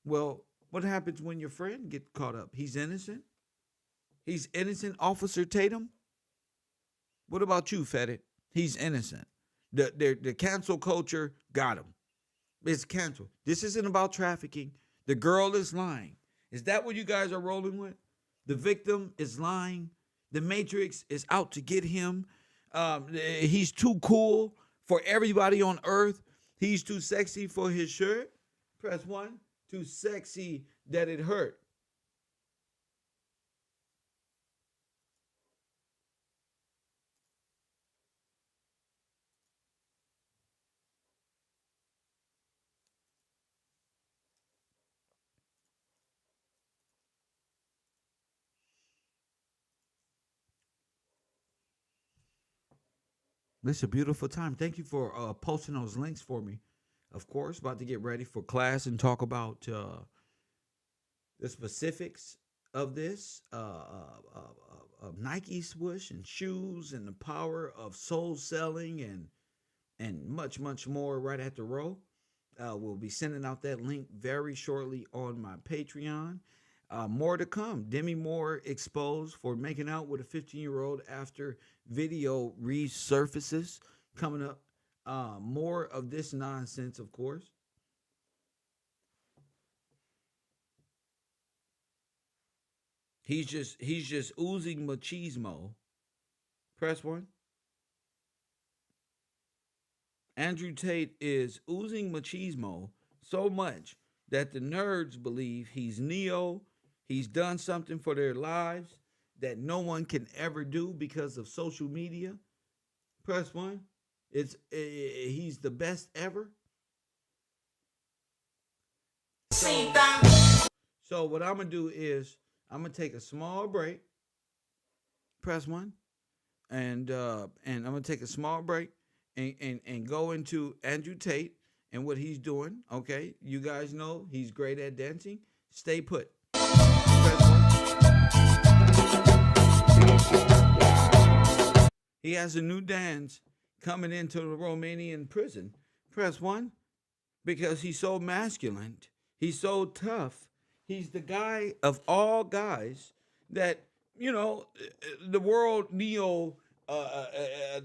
Well, what happens when your friend gets caught up? He's innocent? He's innocent, Officer Tatum? What about you, Fettit? He's innocent. The cancel culture got him. It's canceled. This isn't about trafficking. The girl is lying. Is that what you guys are rolling with? The victim is lying. The Matrix is out to get him. He's too cool for everybody on earth. He's too sexy for his shirt. Press 1. Too sexy that it hurt. This is a beautiful time. Thank you for posting those links for me. Of course, about to get ready for class and talk about the specifics of this, of Nike swoosh and shoes and the power of soul selling and much, much more right at the row. We'll be sending out that link very shortly on my Patreon. More to come. Demi Moore exposed for making out with a 15-year-old after video resurfaces. Coming up. More of this nonsense, of course. He's just oozing machismo. Press 1. Andrew Tate is oozing machismo so much that the nerds believe he's Neo. He's done something for their lives that no one can ever do because of social media. Press 1. He's the best ever. So what I'm gonna do is I'm gonna take a small break. Press 1, and I'm gonna take a small break and go into Andrew Tate and what he's doing. Okay, you guys know he's great at dancing. Stay put. Press 1. He has a new dance coming into the Romanian prison. Press 1, because he's so masculine. He's so tough. He's the guy of all guys that, you know, the world the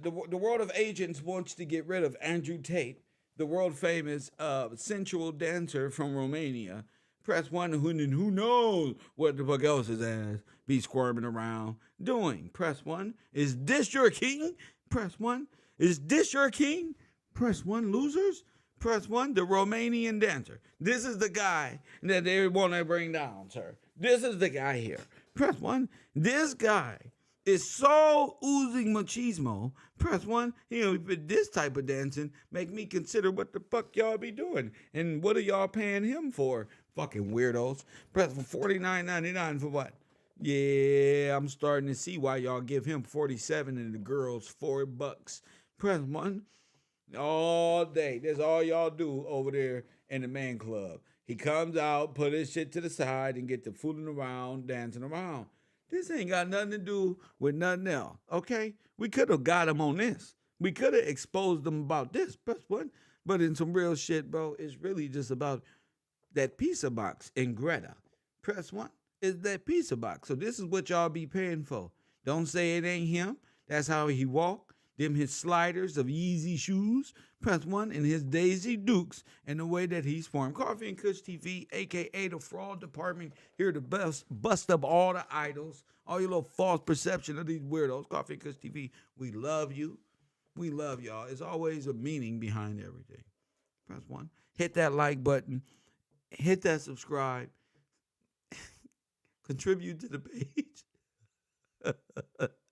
world of agents wants to get rid of Andrew Tate, the world famous sensual dancer from Romania. Press 1, who knows what the fuck else his ass be squirming around doing. Press 1. Is this your king? Press 1. Is this your king? Press 1, losers. Press 1, the Romanian dancer. This is the guy that they want to bring down, sir. This is the guy here. Press 1. This guy is so oozing machismo. Press 1. You know, this type of dancing make me consider what the fuck y'all be doing. And what are y'all paying him for? Fucking weirdos. Press for $49.99 for what? Yeah, I'm starting to see why y'all give him $47 and the girls $4. Press 1. All day. That's all y'all do over there in the man club. He comes out, put his shit to the side, and get to fooling around, dancing around. This ain't got nothing to do with nothing else, okay? We could have got him on this. We could have exposed him about this. Press 1. But in some real shit, bro, it's really just about that pizza box in Greta. Press 1 is that pizza box. So this is what y'all be paying for. Don't say it ain't him. That's how he walk. Them his sliders of Yeezy shoes. Press 1 in his Daisy Dukes and the way that he's formed. Coffee and Kush TV, a.k.a. the fraud department, here to bust up all the idols, all your little false perception of these weirdos. Coffee and Kush TV, we love you. We love y'all. There's always a meaning behind everything. Press 1. Hit that like button. Hit that subscribe. Contribute to the page.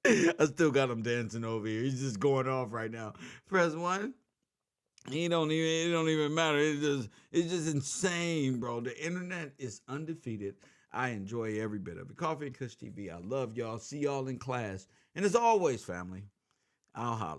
I still got him dancing over here. He's just going off right now. Press 1. It don't even matter. It's just insane, bro. The internet is undefeated. I enjoy every bit of it. Coffee and Kush TV. I love y'all. See y'all in class. And as always, family, I'll holla.